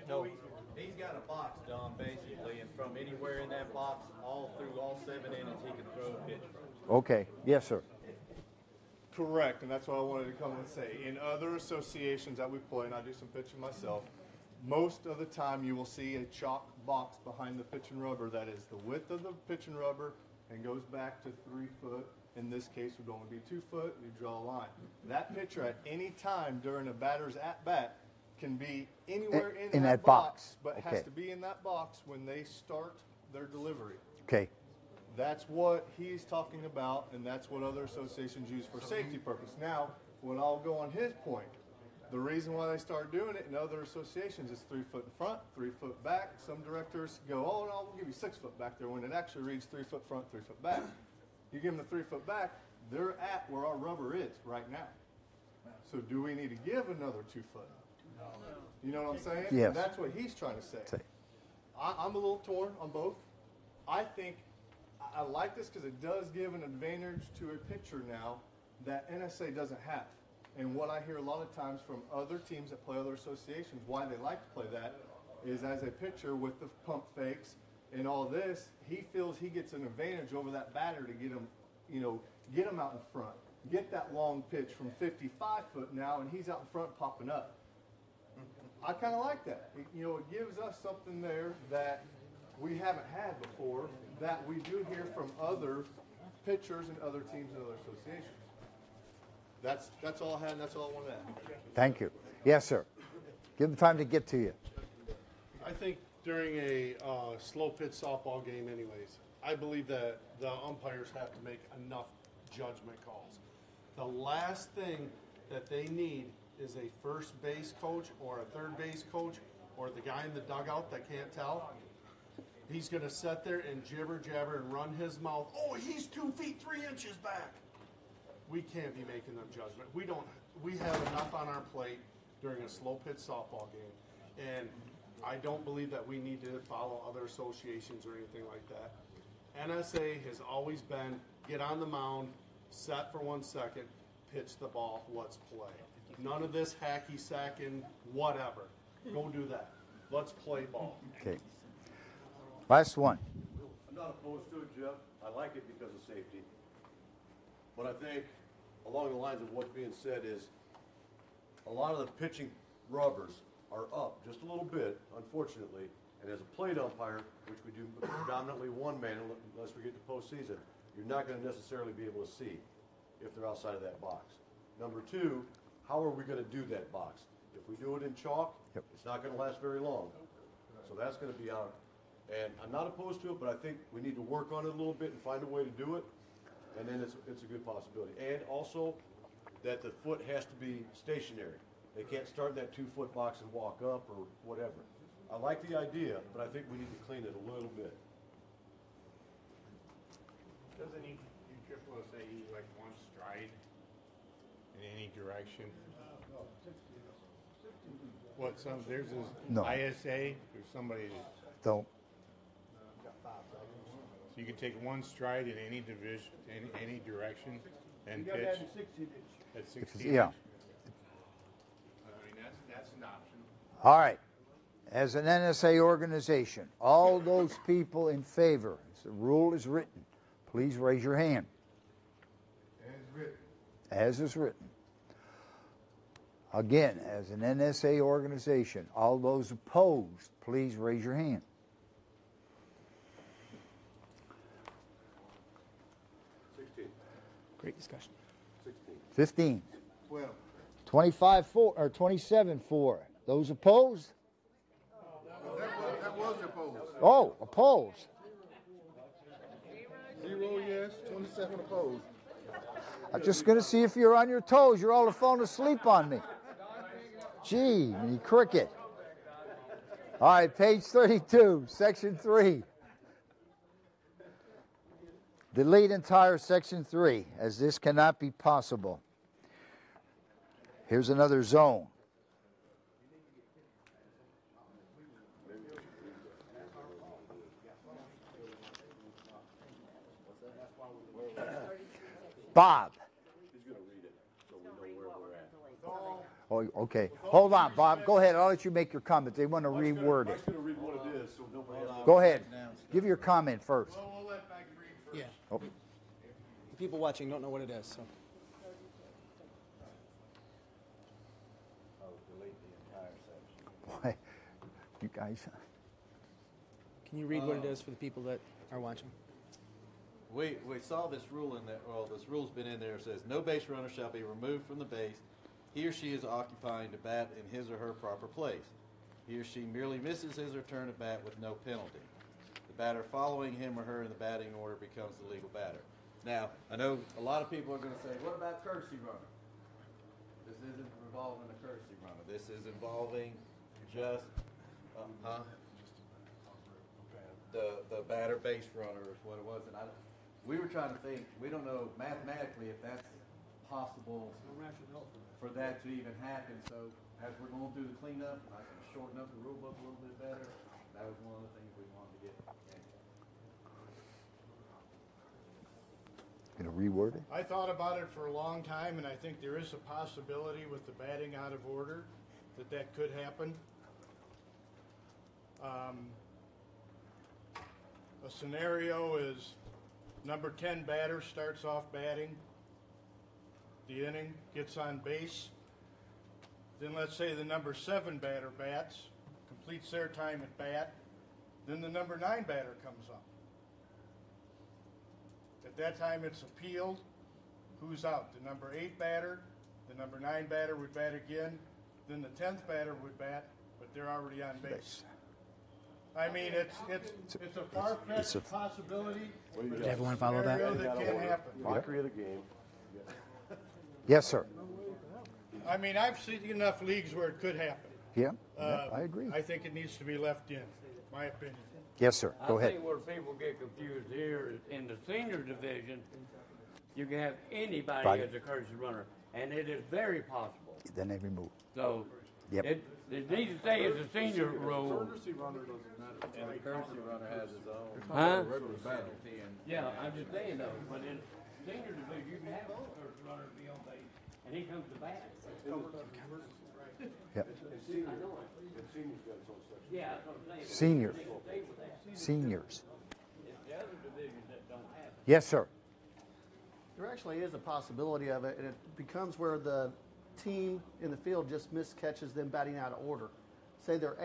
No, he's got a box, Don, basically, and from anywhere in that box, all through all 7 innings, he can throw a pitch from. Okay. Yes, sir. Correct, and that's what I wanted to come and say. In other associations that we play, and I do some pitching myself, most of the time you will see a chalk box behind the pitch and rubber that is the width of the pitch and rubber and goes back to 3 foot. In this case, it would only be 2 foot, and you draw a line. That pitcher at any time during a batter's at-bat can be anywhere in that box, but has to be in that box when they start their delivery. Okay. That's what he's talking about, and that's what other associations use for safety purpose. Now, when I'll go on his point, the reason why they start doing it in other associations is 3 foot in front, 3 foot back. Some directors go, oh, no, we'll give you 6 foot back there, when it actually reads 3 foot front, 3 foot back. You give them the 3 foot back, they're at where our rubber is right now. So do we need to give another 2 foot? You know what I'm saying? Yes. And that's what he's trying to say. I'm a little torn on both. I think I like this because it does give an advantage to a pitcher now that NSA doesn't have. And what I hear a lot of times from other teams that play other associations, why they like to play that, is as a pitcher with the pump fakes and all this, he feels he gets an advantage over that batter to get him, get him out in front. Get that long pitch from 55 foot now, and he's out in front popping up. I kind of like that. It gives us something there that we haven't had before that we do hear from other pitchers and other teams and other associations. That's all I had, and that's all I wanted to add. Thank you. Yes, sir. Give them time to get to you. I think during a slow pitch softball game anyways, I believe that the umpires have to make enough judgment calls. The last thing that they need is a first base coach or a third base coach or the guy in the dugout that can't tell. He's going to sit there and jibber jabber and run his mouth. Oh, he's 2 feet 3 inches back. We can't be making them judgment. We have enough on our plate during a slow pitch softball game, and I don't believe that we need to follow other associations or anything like that. NSA has always been get on the mound, set for 1 second, pitch the ball, let's play. None of this hacky sacking, whatever. Go do that. Let's play ball. Okay. Last one. I'm not opposed to it, Jeff. I like it because of safety. But I think along the lines of what's being said is a lot of the pitching rubbers are up just a little bit, unfortunately. And as a plate umpire, which we do predominantly one man unless we get to postseason, you're not going to necessarily be able to see if they're outside of that box. Number two, how are we going to do that box? If we do it in chalk, it's not going to last very long. So that's going to be out. And I'm not opposed to it, but I think we need to work on it a little bit and find a way to do it. And then it's a good possibility. And also that the foot has to be stationary. They can't start in that 2 foot box and walk up or whatever. I like the idea, but I think we need to clean it a little bit. Doesn't he, Triple say he's like 1 stride in any direction? What, there's this No. ISA, there's somebody that, Don't. so you can take 1 stride in any division, any direction and You pitch. got that in 16 inch. At 16 Yeah. inch. I mean, that's an option. All right. As an NSA organization, all those people in favor, as the rule is written, please raise your hand. As written. As is written. Again, as an NSA organization, all those opposed, please raise your hand. Great discussion. 15. 12. 25-4 or 27-4. Those opposed? That was opposed. Oh, opposed. 0 yes, 27 opposed. I'm just going to see if you're on your toes. You're all falling asleep on me. Gee, you cricket. All right, page 32, section 3. Delete entire section 3, as this cannot be possible. Here's another zone. Bob. He's going to read it so we know where we're at. Oh, okay. Hold on, Bob. Go ahead. I'll let you make your comment. They want to reword it. Mike's going to read what it is so nobody has to Go ahead. Give your comment first. Well, we'll let Mike read first. Yeah. Oh. The people watching don't know what it is, so. Oh, delete the entire section. Why? You guys. Can you read what it is for the people that are watching? We saw this rule in there. Well, this rule's been in there. It says no base runner shall be removed from the base. He or she is occupying the bat in his or her proper place. He or she merely misses his or turn at bat with no penalty. The batter following him or her in the batting order becomes the legal batter. Now, I know a lot of people are going to say, what about courtesy runner? This isn't involving a courtesy runner. This is involving just the batter base runner is what it was. And we were trying to think, we don't know mathematically if that's possible for that to even happen. So as we're going through the cleanup, I can shorten up the rule book a little bit better. That was one of the things we wanted to get. Going to reword it? I thought about it for a long time, and I think there is a possibility with the batting out of order that could happen. A scenario is number 10 batter starts off batting the inning, gets on base. Then let's say the number 7 batter bats, completes their time at bat. Then the number 9 batter comes up. At that time it's appealed. Who's out? The number 8 batter, the number 9 batter would bat again, then the 10th batter would bat, but they're already on base. I mean, it's a far-fetched possibility. Did everyone follow that? That can happen. Mockery of the game. Yes, sir. I mean, I've seen enough leagues where it could happen. Yeah, I agree. I think it needs to be left in, my opinion. Yes, sir. Go ahead. I think where people get confused here is in the senior division, you can have anybody as a courtesy runner, and it is very possible. Then they remove. So Yep. it needs to stay as a senior rule. Courtesy runner doesn't matter. And the courtesy runner has his own regular penalty. Yeah, I'm just saying though, but in senior division, you can have a courtesy runner be on base, and he comes to bat. Yep. Yeah, that's what I'm saying. Senior. Seniors. It's the other divisions that don't have it. Yes, sir. There actually is a possibility of it, and it becomes where the team in the field just miscatches them batting out of order. Say their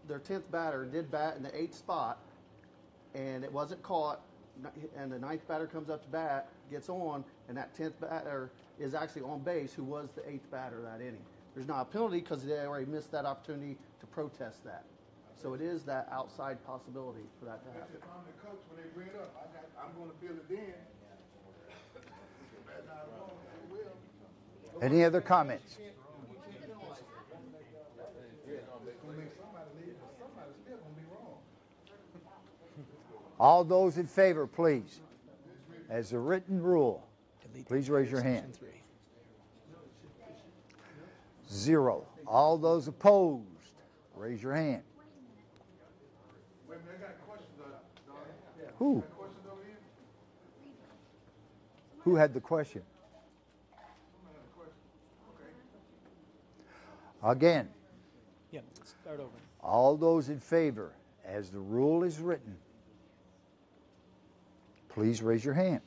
10th batter did bat in the 8th spot, and it wasn't caught, and the 9th batter comes up to bat, gets on, and that 10th batter is actually on base, who was the 8th batter that inning. There's not a penalty because they already missed that opportunity to protest that. So it is that outside possibility for that to happen. If I'm the coach, when they bring it up, I'm going to feel it then. Any other comments? All those in favor, please. As a written rule, please raise your hand. 0. All those opposed, raise your hand. Wait a minute, I got a question, Don. Who? Got a question over here? Who had the question? Somebody had a question. Okay. Again, Yeah, start over. all those in favor, as the rule is written, please raise your hand.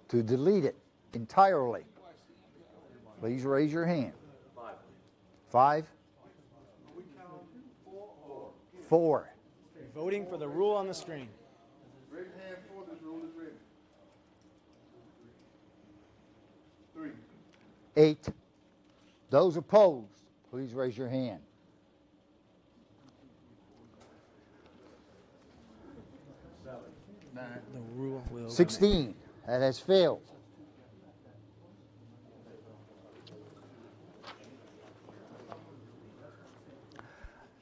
To delete it entirely, please raise your hand. 5? 4. You're voting for the rule on the screen. Raise your hand for this rule is written. 3. 8. Those opposed, please raise your hand. The rule will 16. That has failed.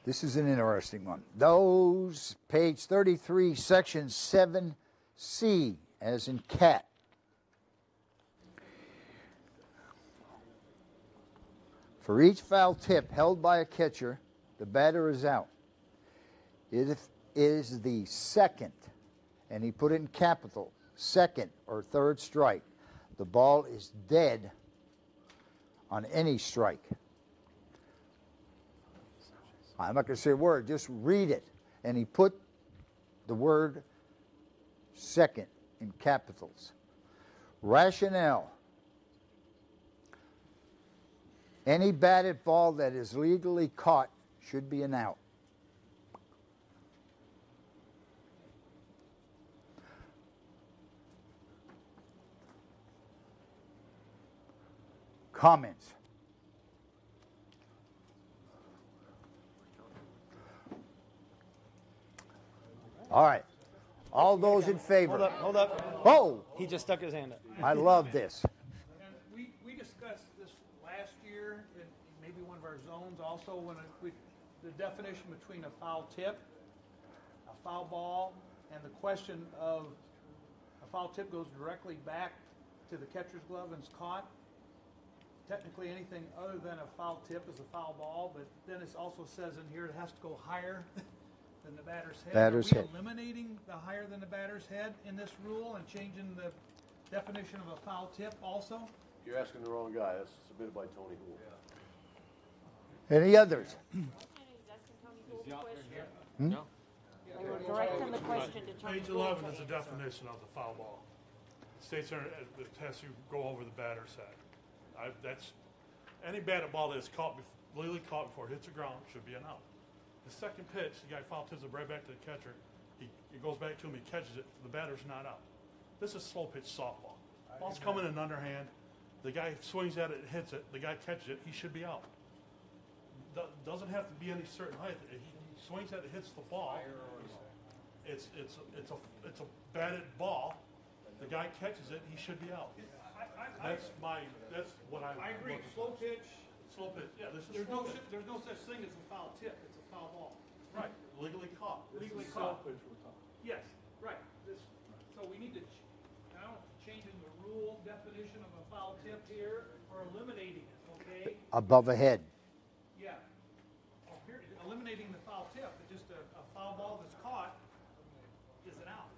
This is an interesting one. Those, page 33, section 7C, as in cat. For each foul tip held by a catcher, the batter is out. It is the second, and he put it in capital, second or third strike. The ball is dead on any strike. I'm not going to say a word, just read it. And he put the word second in capitals. Rationale. Any batted ball that is legally caught should be an out. Comments? All right. All those in favor? Hold up, hold up. Oh! He just stuck his hand up. I love this. And we discussed this last year in maybe one of our zones also when the definition between a foul tip, a foul ball, and the question of a foul tip goes directly back to the catcher's glove and is caught. Technically, anything other than a foul tip is a foul ball, but then it also says in here it has to go higher than the batter's head. Batter's Are we head. eliminating the higher than the batter's head in this rule and changing the definition of a foul tip also? You're asking the wrong guy. That's submitted by Tony Houle. Any others? Hmm? They were directing the question to Tony. Page 11 is the definition of the foul ball. It states there it has to go over the batter's head. That's any batted ball that is legally caught before it hits the ground should be an out. The second pitch, the guy foul tips it right back to the catcher. He goes back to him, he catches it. The batter's not out. This is slow pitch softball. Ball's coming in underhand. The guy swings at it, hits it. The guy catches it. He should be out. Doesn't have to be any certain height. He swings at it, hits the ball. It's a batted ball. The guy catches it. He should be out. That's what I agree. Slow pitch. Slow pitch. Yeah, this is There's no such thing as a foul tip. It's a foul ball. Right. Legally caught. Legally caught. Yes. Right. So we need to, I don't know, changing the rule definition of a foul tip here or eliminating it. Okay. Above a head. Yeah. Here, eliminating the foul tip, but just a foul ball that's caught is an out.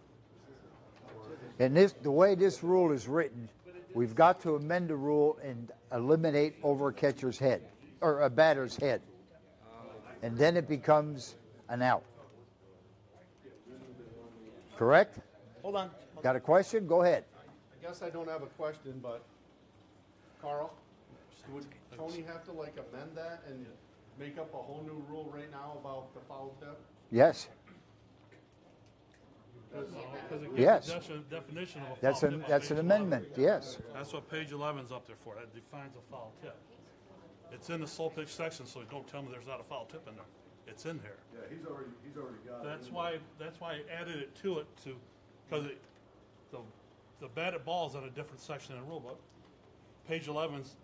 And the way this rule is written, we've got to amend the rule and eliminate over a catcher's head or a batter's head. And then it becomes an out. Correct? Hold on. Got a question? Go ahead. I guess I don't have a question, but Carl, would Tony have to amend that and make up a whole new rule right now about the foul tip? Yes. Because it gives Yes. the definition of a foul tip. That's an amendment. Yes. That's what page 11 is up there for. That defines a foul tip. It's in the slow pitch section, so don't tell me there's not a foul tip in there. It's in there. Yeah, he's already got That's it. why I added it because the batted ball is on a different section of the rule book. Page 11's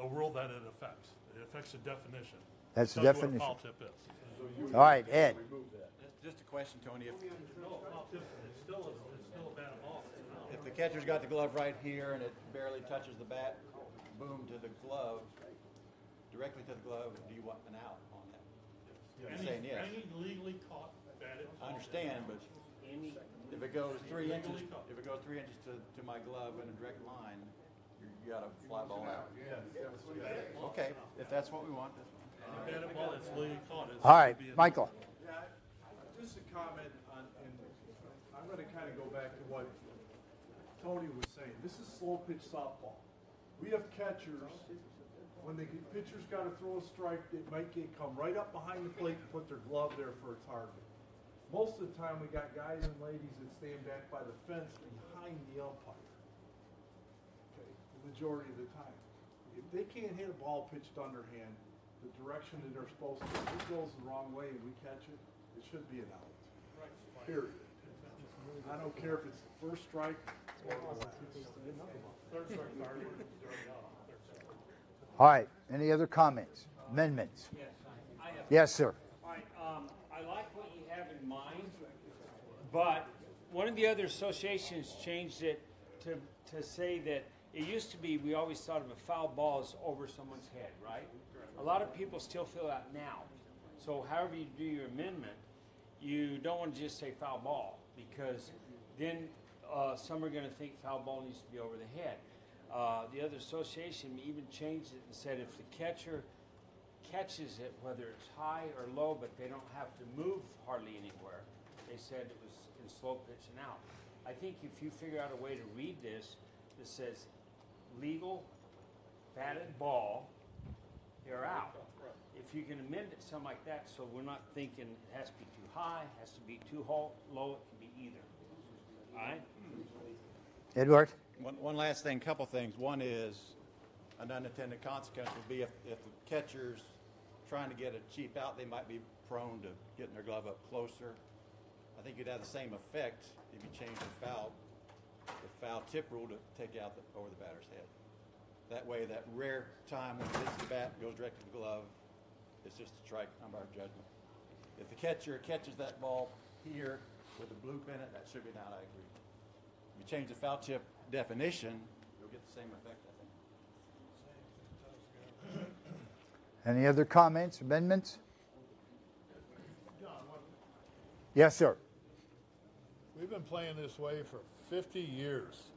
a rule that it affects. It affects the definition. That's the Tells you definition. what a foul tip is. All right, Ed. Just a question, Tony. No, a foul tip it's still a batted ball. If the catcher's got the glove right here and it barely touches the bat, boom to the glove, directly to the glove, do you want an out on that? You're saying yes. Any legally caught batted ball. I understand, but if it goes 3 inches, to my glove in a direct line, you got a fly ball out. Okay, if that's what we want, that's fine. Any batted ball that's legally caught is. All right, Michael. Just a comment on, and I'm going to kind of go back to what Tony was saying. This is slow pitch softball. We have catchers, when the pitcher's got to throw a strike, they might come right up behind the plate and put their glove there for a target. Most of the time, we got guys and ladies that stand back by the fence behind the umpire. Okay, the majority of the time. If they can't hit a ball pitched underhand, the direction that they're supposed to, if it goes the wrong way and we catch it, it should be an out. Period. I don't care if it's the first strike or the last. Third strike, third. All right. Any other comments? Amendments? Yes, I have. Yes, sir. All right, I like what you have in mind, but one of the other associations changed it to say that it used to be we always thought of a foul ball as over someone's head, right? A lot of people still feel that now. So however you do your amendment, you don't want to just say foul ball because then some are going to think foul ball needs to be over the head. The other association even changed it and said if the catcher catches it, whether it's high or low, but they don't have to move hardly anywhere. They said it was in slow pitch and out. I think if you figure out a way to read this that says legal batted ball, you're out. If you can amend it something like that, so we're not thinking it has to be too high, has to be too low, it can be either. All right? Edward? One last thing, couple things. One is an unintended consequence would be if the catcher's trying to get a cheap out, they might be prone to getting their glove up closer. I think you'd have the same effect if you change the foul tip rule to take out over the batter's head. That way, that rare time when it hits the bat, goes directly to the glove, it's just a strike umpire judgment. If the catcher catches that ball here with a bloop in it, that should be an out, I agree. If you change the foul tip definition, you'll get the same effect, I think. Any other comments, amendments? Yes, sir. We've been playing this way for 50 years.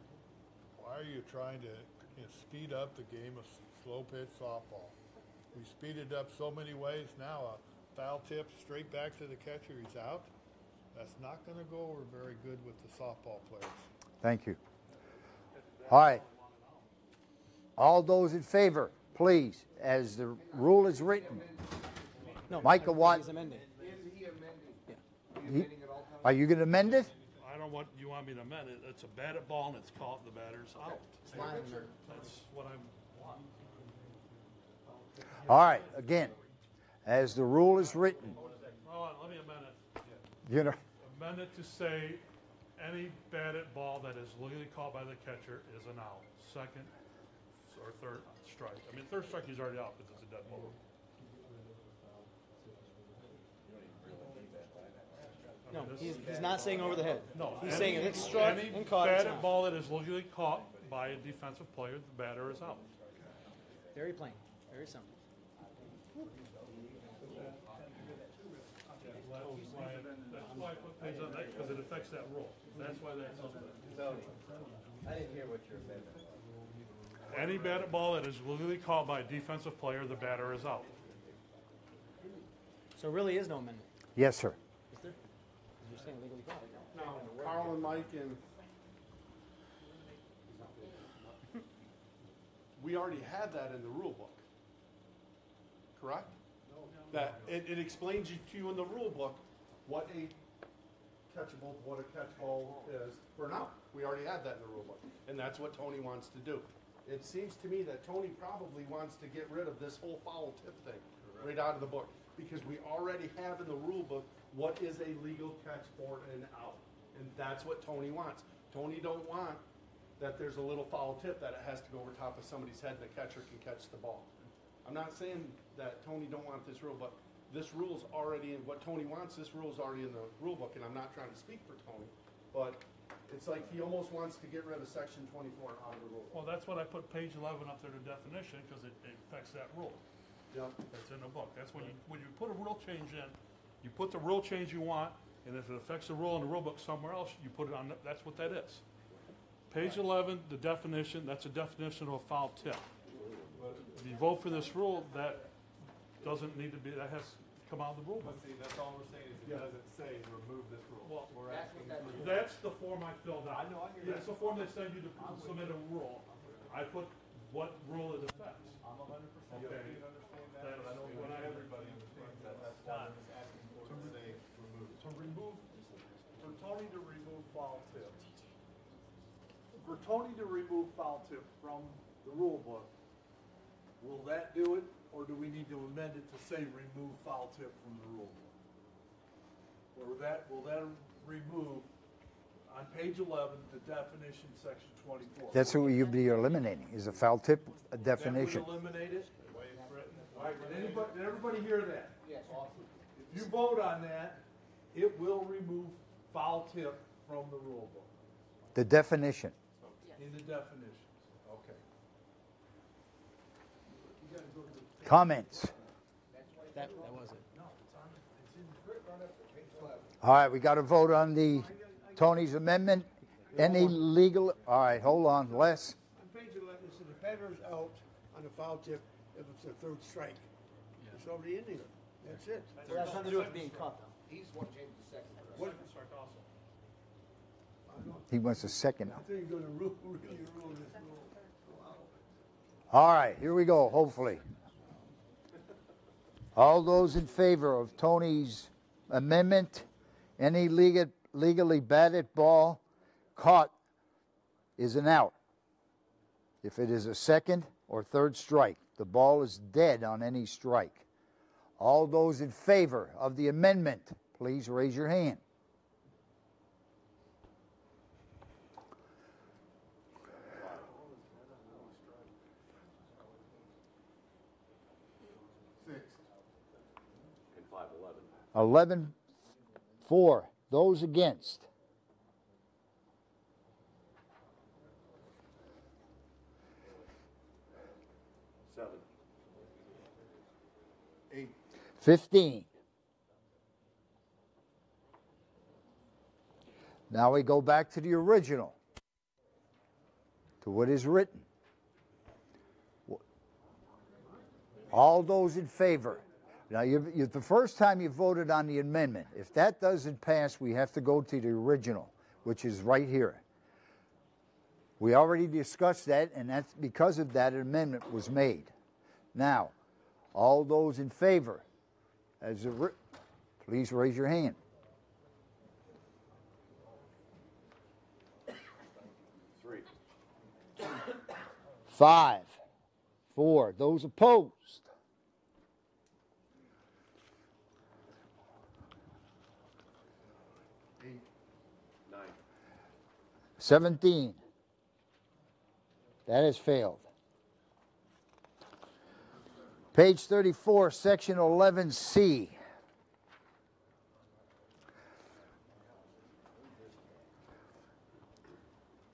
Why are you trying to speed up the game of slow pitch softball? We speeded up so many ways now. A foul tip straight back to the catcher, he's out. That's not going to go over very good with the softball players. Thank you. All right. All those in favor, please, as the rule is written. No, Michael Watt. Is he amending? Are you going to amend it? I don't want, you want me to amend it. It's a batted ball and it's caught, the batter's out. That's what I want. All right, again, as the rule is written. Hold on, let me amend it. You know. Amend it to say any batted ball that is legally caught by the catcher is an out. Second or third strike. I mean, third strike he's already out because it's a dead ball. No, he's not saying over the head. No, he's saying if it's struck and caught. Any batted ball that is legally caught by a defensive player, the batter is out. Very plain, very simple. That's why I put page on that, because it affects that rule. That's why that's on there. I didn't hear what your amendment was. Any batted ball that is legally caught by a defensive player, the batter is out. So really is no amendment. Yes, sir. Is there? You're saying legally caught. Now, Carl and Mike and we already had that in the rule book, correct? No. That it explains to you in the rule book what a catchable, what a catch ball is for an out. We already had that in the rule book, and that's what Tony wants to do. It seems to me that Tony probably wants to get rid of this whole foul tip thing right out of the book, because we already have in the rule book what is a legal catch for an out, and that's what Tony wants. Tony don't want that there's a little foul tip that it has to go over top of somebody's head and the catcher can catch the ball. I'm not saying that Tony don't want this rule, but this rule's already in what Tony wants. This rule's already in the rule book, and I'm not trying to speak for Tony, but it's like he almost wants to get rid of section 24 out of the rule. Well, that's what I put page 11 up there to definition, because it affects that rule. Yep. That's in the book. That's when you put a rule change in, you put the rule change you want, and if it affects the rule in the rule book somewhere else, you put it on, that's what that is. Page 11, the definition, that's a definition of a foul tip. If you vote for this rule, that doesn't need to be, that has to come out of the rule book. See, that's all we're saying is it doesn't say remove this rule. Well, we're asking. That's the form I filled out. I know, I hear It's the form they send you to submit a rule. I put what rule it affects. I'm 100% Okay. understand that, but I don't think everybody understands that. That's why I'm just asking for it to say remove. For Tony to remove foul tip. For Tony to remove foul tip from the rule book, will that do it, or do we need to amend it to say remove foul tip from the rule book? Or will that remove, on page 11, the definition, section 24? That's what you'd be eliminating, is a foul tip definition. That would eliminate it? The way it's written. All right, did everybody hear that? Yes. Awesome. If you vote on that, it will remove foul tip from the rule book. The definition. In the definitions. Okay. Comments? That was it. All right, we got to vote on the Tony's amendment. Any legal? All right, hold on, Les. On page 11, it says the batter's out on the foul tip if it's a third strike. It's already in there. That's it. Well, that's nothing to do with being caught, though. He's one change the second. What? He wants a second. I think you're gonna really rule this rule. Wow. All right, here we go, hopefully. All those in favor of Tony's amendment, any legally batted ball caught is an out. If it is a second or third strike, the ball is dead on any strike. All those in favor of the amendment, please raise your hand. And 5-11. 11-4. Those against. Seven. 8. 15. Now we go back to the original, to what is written. All those in favor. Now, the first time you voted on the amendment. If that doesn't pass, we have to go to the original, which is right here. We already discussed that, and that's because of that an amendment was made. Now, all those in favor, please raise your hand. 3. 5, 4. Those opposed. 9. 17. That has failed. Page 34, section 11C.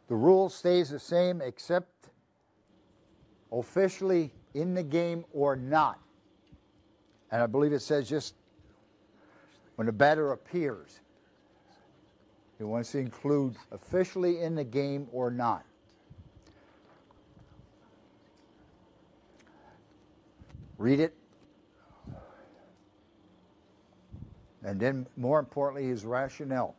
The rule stays the same except officially in the game or not. And I believe it says just when the batter appears. It wants to include officially in the game or not. Read it. And then, more importantly, his rationale.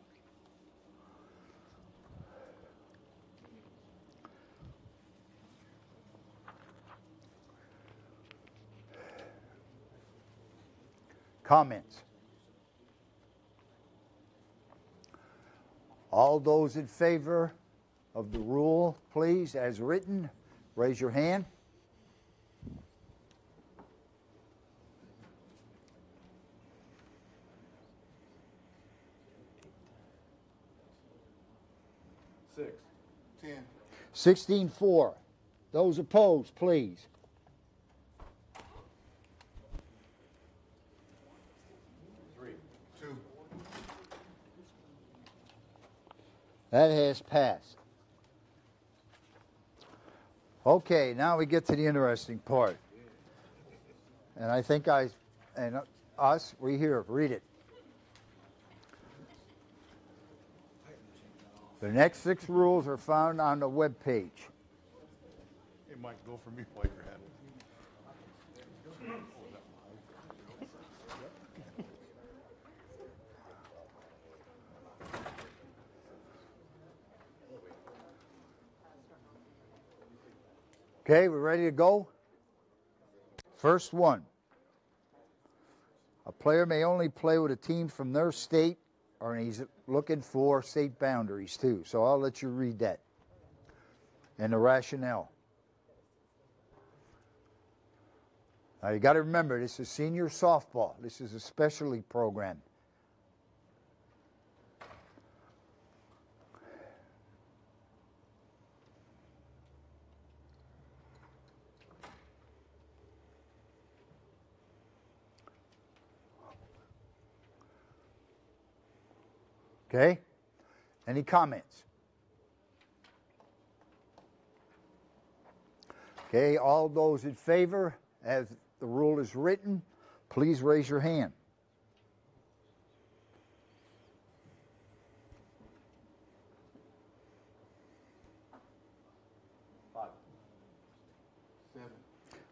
Comments? All those in favor of the rule, please, as written, raise your hand. Six. 10. 16-4. Those opposed, please. 3. 2. That has passed. Okay, now we get to the interesting part. And I think we here, read it. The next 6 rules are found on the web page. It might go from you while you're at it. Okay, we're ready to go? First one. A player may only play with a team from their state, or he's looking for state boundaries too. So I'll let you read that. And the rationale. Now you got to remember, this is senior softball. This is a specialty program. Okay? Any comments? Okay, all those in favor, as the rule is written, please raise your hand. Seven.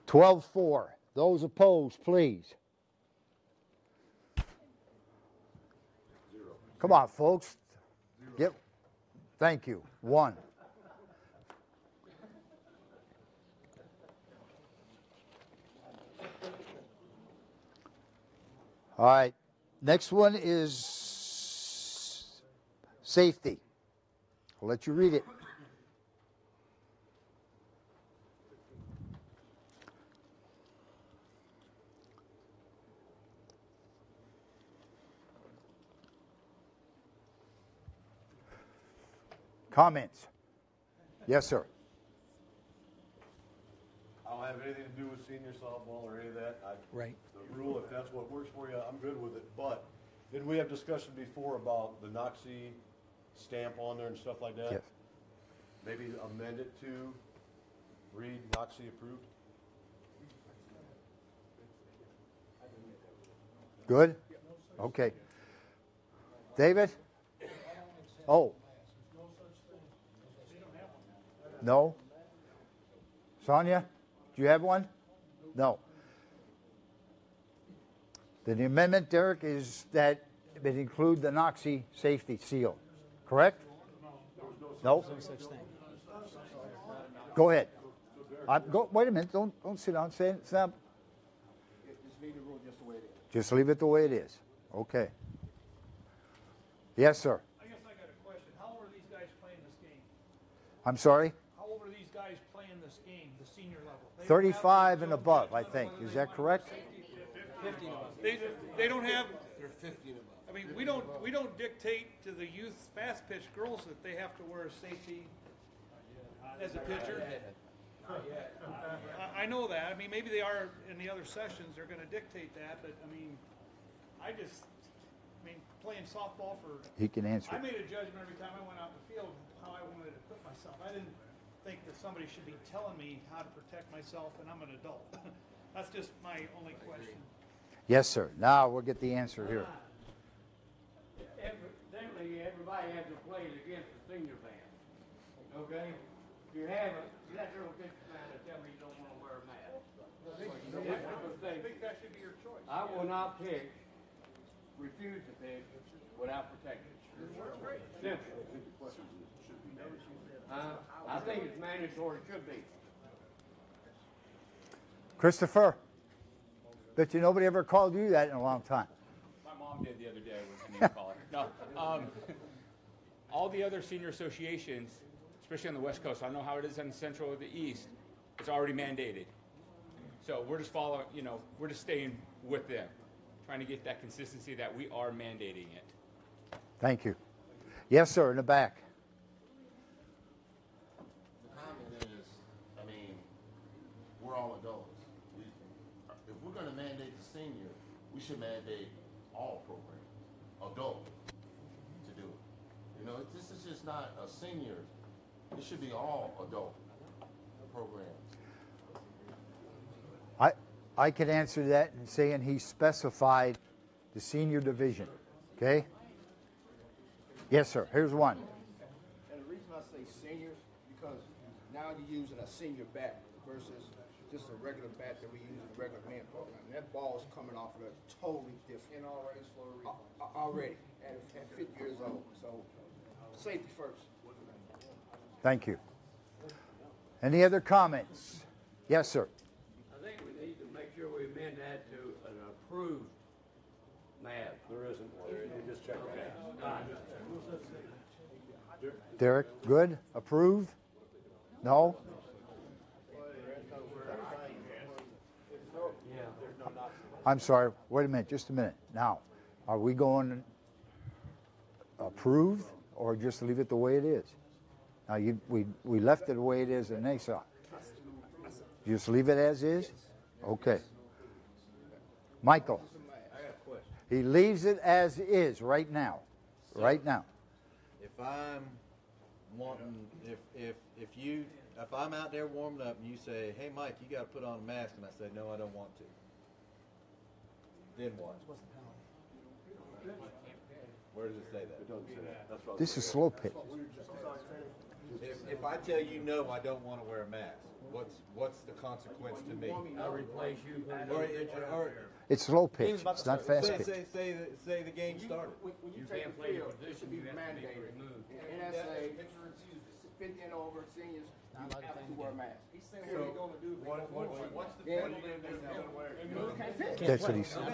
12-4. Those opposed, please. Come on, folks. Thank you. 1. All right. Next one is safety. I'll let you read it. Comments? Yes, sir. I don't have anything to do with senior softball or any of that. Right. The rule, if that's what works for you, I'm good with it. But didn't we have discussion before about the NSA stamp on there and stuff like that? Yes. Maybe amend it to read NSA approved? Good? Okay. David? Oh. No? Sonia, do you have one? No. Then the amendment, Derek, is that it include the NSA safety seal, correct? No? No such thing. Go ahead. Wait a minute, don't sit down, sit down. Just leave the rule just the way it is. Just leave it the way it is. Okay. Yes, sir. I guess I got a question. How old are these guys playing this game? I'm sorry? How old are these guys playing this game, the senior level? 35 and above, I think. Is that correct? 50 and above. They don't have. They're 50 and above. I mean, we don't dictate to the youth fast pitch girls that they have to wear a safety as a pitcher. I know that. I mean, maybe they are in the other sessions. They're going to dictate that, but I mean, playing softball for. He can answer. I made a judgment every time I went out in the field how I wanted to put myself. I didn't think that somebody should be telling me how to protect myself, and I'm an adult. That's just my only question. Yes, sir. Now we'll get the answer here. Evidently, everybody has to play against the senior band. Okay? If you have that little bitch man to tell me you don't want to wear a mask. I think that should be your choice. I will not pick, refuse to pick without protection. Simple. I think it's mandatory, should be. Christopher, bet you nobody ever called you that in a long time. My mom did the other day with a name caller. No, all the other senior associations, especially on the West Coast, I don't know how it is on the Central or the East, it's already mandated. So we're just following, we're just staying with them, trying to get that consistency that we are mandating it. Thank you. Yes, sir, in the back. The comment is, we're all adults. If we're going to mandate the senior, we should mandate all programs, adult, to do it. This is just not a senior. It should be all adult programs. I could answer that in saying he specified the senior division. Okay? Yes, sir. Here's one. And the reason I say seniors, because now you're using a senior bat versus just a regular bat that we use in the regular man program. And that ball is coming off of a totally different. And already slow already at 50 years old. So safety first. Thank you. Any other comments? Yes, sir. I think we need to make sure we amend that to an approved mask. There isn't one. You just check that. Derek, good? Approved? No? I'm sorry. Wait a minute. Just a minute. Now, are we going approved or just leave it the way it is? Now, we left it the way it is in NSA. Just leave it as is? Okay. Michael. He leaves it as is right now. Right now. If I'm wanting, if I'm out there warming up and you say, "Hey, Mike, you got to put on a mask," and I say, "No, I don't want to," then what? Where does it say that? It doesn't say that. That's what This is slow pitch. If I tell you no, I don't want to wear a mask, what's the consequence to me? I'll replace you. It's slow pitch. Game's about It's to not start. fast pitch. Say the game started. When you take the field, it should be mandated. NSA, 50 and over, seniors, you have to wear masks. He's saying what are you going to do if they don't wear one? What's the penalty if they don't wear it? That's what he's saying.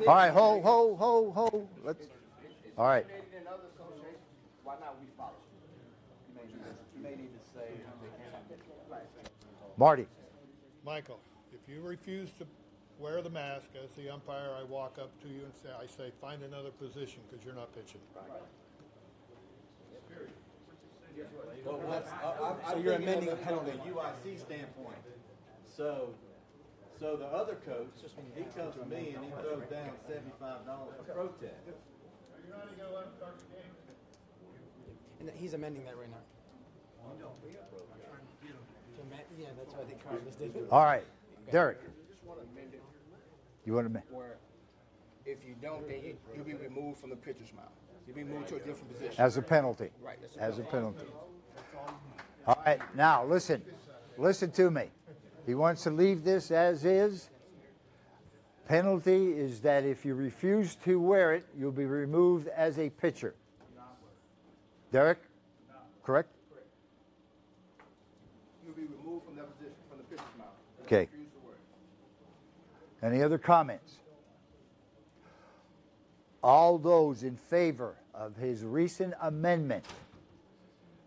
All right, ho. Let's. All right. In other associations, why not we follow? You may need to say they can't. Marty. Michael, if you refuse to wear the mask as the umpire, I walk up to you and say, find another position because you're not pitching. So you're amending the penalty. UIC standpoint. So the other coach, he comes to me and he throws down $75 for protest. You're not going to let him start the game. And he's amending that right now. Yeah, that's why I think Carl just did. All right, Derek. Just want to amend it You want to amend? where if you don't, then you'll be removed from the pitcher's mound. You'll be moved to a different position. As a penalty. Right. As a penalty. All right, now listen to me. He wants to leave this as is. Penalty is that if you refuse to wear it, you'll be removed as a pitcher. Derek? Correct? You'll be removed from that position, from the pitcher's mound. Okay. Refuse to wear it. Any other comments? All those in favor of his recent amendment,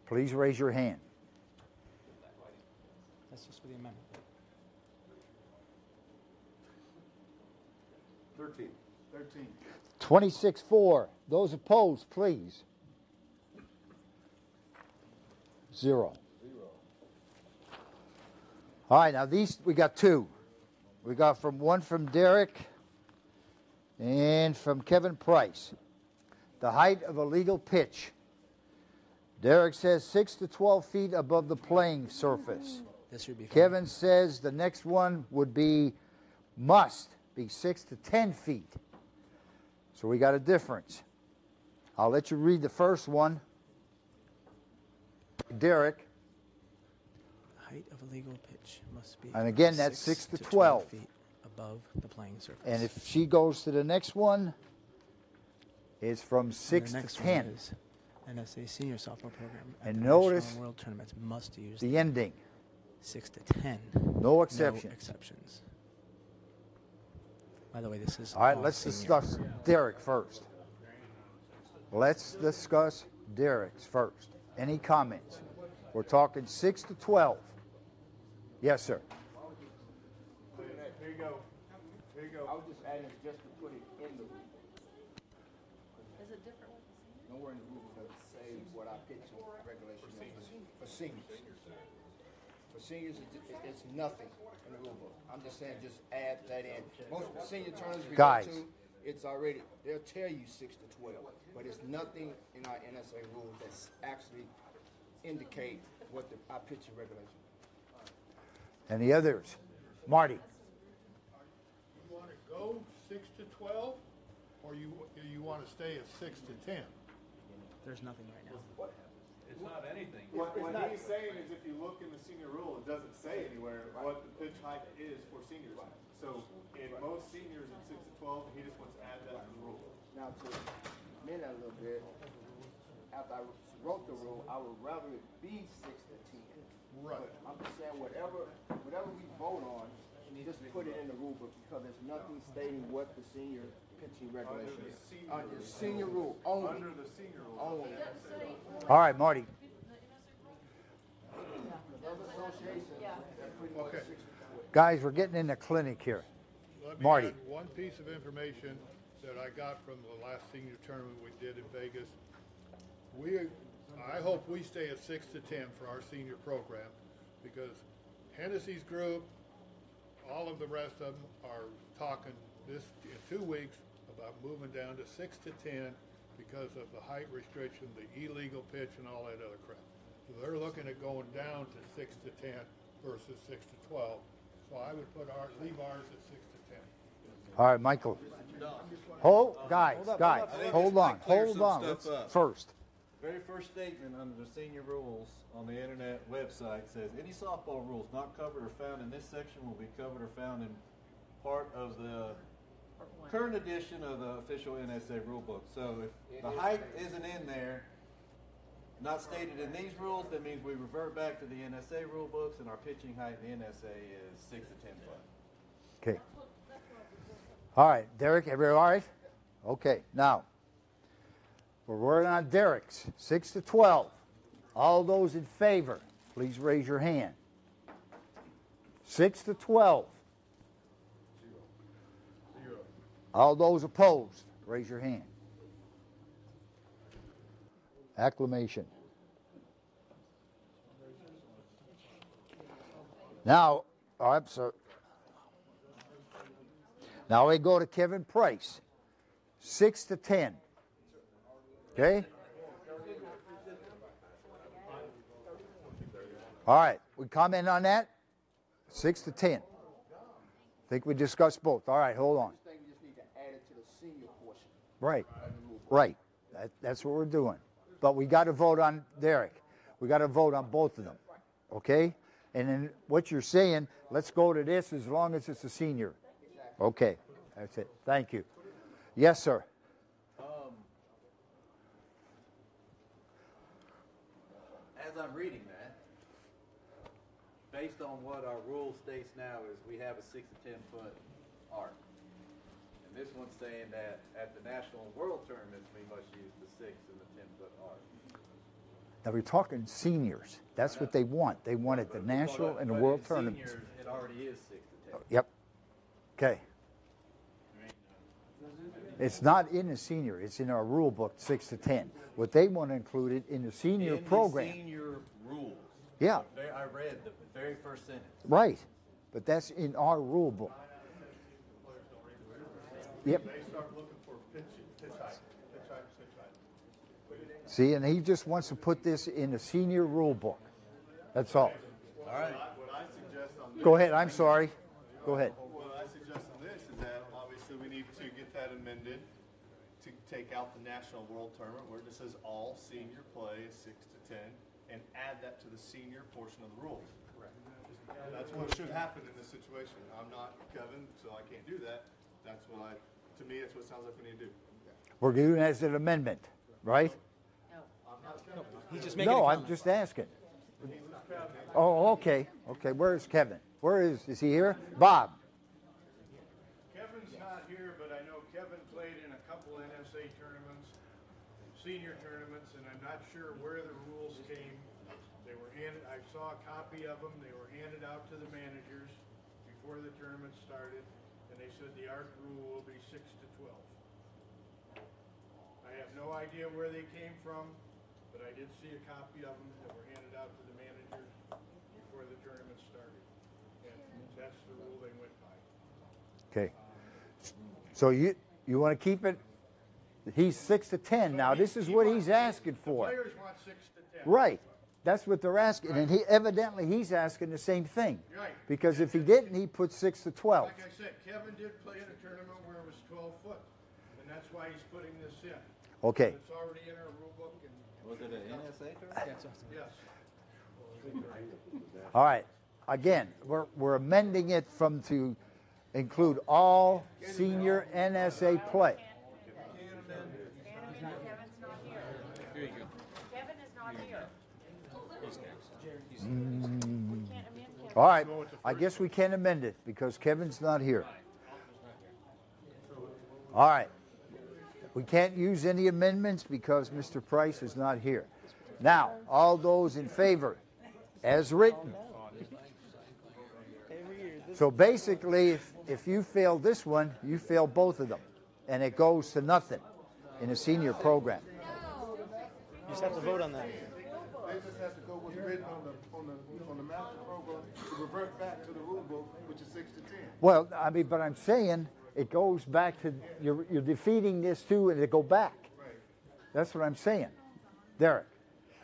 please raise your hand. That's just for the amendment. 13. 26-4. Those opposed, please. 0. All right, now these, we got two. We got one from Derek and from Kevin Price. The height of a legal pitch. Derek says 6 to 12 feet above the playing surface. This should be fine. Kevin says the next one must be 6 to 10 feet. So we got a difference. I'll let you read the first one. Derek. The height of a legal pitch must be. And again, that's 6 to 12 feet above the playing surface. And if she goes to the next one, it's from 6 to 10. Is NSA senior softball program. And at notice National World Tournaments must use the ending. 6 to 10. No exceptions. No exceptions. By the way, this is all right. Let's discuss Derek first. Let's discuss Derek's first. Any comments? We're talking 6 to 12. Yes, sir. Here you go. I was just adding just to put it in the rule. Is it different with the seniors? Nowhere in the rule does it say what our pitching regulation is for seniors. For seniors, it's nothing in the rule book. I'm just saying, just add that in. Most senior tournaments we go to, it's already, they'll tell you 6 to 12, but it's nothing in our NSA rules that's actually indicate what our pitching regulation is. Any others? Marty. You want to go 6 to 12, or you want to stay at 6 to 10? There's nothing right now. It's not anything. What he's saying is if you look in the senior rule, it doesn't say anywhere what the pitch height is for seniors. So in most seniors in 6 to 12, he just wants to add that to the rule. Now to amend that a little bit, after I wrote the rule, I would rather it be 6 to 10. Right. But I'm just saying whatever we vote on, just put it in the rule book because there's nothing stating what the senior pitching regulation is. Under the senior rule only. Under the senior rule. Only. All right, Marty. Okay. Guys, we're getting in the clinic here. Let me Marty. add one piece of information that I got from the last senior tournament we did in Vegas. I hope we stay at 6 to 10 for our senior program because Hennessy's group, all of the rest of them are talking this in 2 weeks about moving down to 6 to 10 because of the height restriction, the illegal pitch, and all that other crap. So they're looking at going down to 6 to 10 versus 6 to 12. So I would leave ours at 6 to 10. All right, Michael. Guys, hold on. Let's first. Very first statement under the senior rules on the internet website says any softball rules not covered or found in this section will be covered or found in part of the current edition of the official NSA rule book. So if the height isn't in there, not stated in these rules, that means we revert back to the NSA rule books, and our pitching height in the NSA is 6 to 10 foot. Okay. All right, Derek, everybody all right? Okay, now, we're working on Derek's 6 to 12. All those in favor, please raise your hand. 6 to 12. All those opposed, raise your hand. Acclamation. Now, I'm sorry. Now we go to Kevin Price. 6 to 10. Okay? All right. We comment on that? 6 to 10. Think we discussed both. All right, hold on. Right. Right. That's what we're doing. But we got to vote on Derek. We got to vote on both of them. Okay? And then what you're saying, let's go to this as long as it's a senior. Okay. That's it. Thank you. Yes, sir. As I'm reading that, based on what our rule states now is we have a 6 to 10 foot arc. And this one's saying that at the national and world tournaments, we must use the 6 and the 10 foot arc. Now we're talking seniors. That's what they want. They want it the national and the world tournaments. Seniors, it already is 6 to 10. Yep. Okay. It's not in the senior. It's in our rule book, 6 to 10. What they want to include it in the senior program. The senior rules. Yeah. I read the very first sentence. Right. But that's in our rule book. Yep. They start looking for pitch height. See, and he just wants to put this in the senior rule book. That's all. All right. What I suggest on this, Go ahead. I'm sorry. Go ahead. What I suggest on this is that obviously we need to get that amended to take out the national world tournament where it just says all senior play is 6 to 10 and add that to the senior portion of the rules. Correct. That's what should happen in this situation. I'm not Kevin, so I can't do that. That's what to me, that's what it sounds like we need to do. We're doing it as an amendment, right? No. He's just making No, I'm just asking. Oh, okay. Okay, where's Kevin? Is he here? Bob. Kevin's not here, but I know Kevin played in a couple NSA tournaments, senior tournaments, and I'm not sure where the rules came. They were handed, I saw a copy of them, they were handed out to the managers before the tournament started, and they said the ARC rule will be 6 to 12. I have no idea where they came from, but I did see a copy of them that were handed out to the managers before the tournament started. And that's the rule they went by. Okay. So you want to keep it? He's 6 to 10 now. This is what he's asking for. The players want 6 to 10. Right. That's what they're asking, and he's asking the same thing. Right. Because if he didn't, he put 6 to 12. Like I said, Kevin did play in a tournament where it was 12 foot, and that's why he's putting this in. Okay. It's already in our rule book. And was it an NSA tournament? Yes. All right. Again, we're amending it to include all senior NSA play. Kevin's not here. Here you go. Kevin is not here. He's next. All right. I guess we can amend it because Kevin's not here. All right. We can't use any amendments because Mr. Price is not here. Now, all those in favor, as written. So basically, if you fail this one, you fail both of them, and it goes to nothing in a senior program. You just have to vote on that. They just have to go what's written on the master program to revert back to the rule book, which is 6 to 10. Well, I mean, but I'm saying it goes back to you're defeating this too, and it go back. That's what I'm saying, Derek.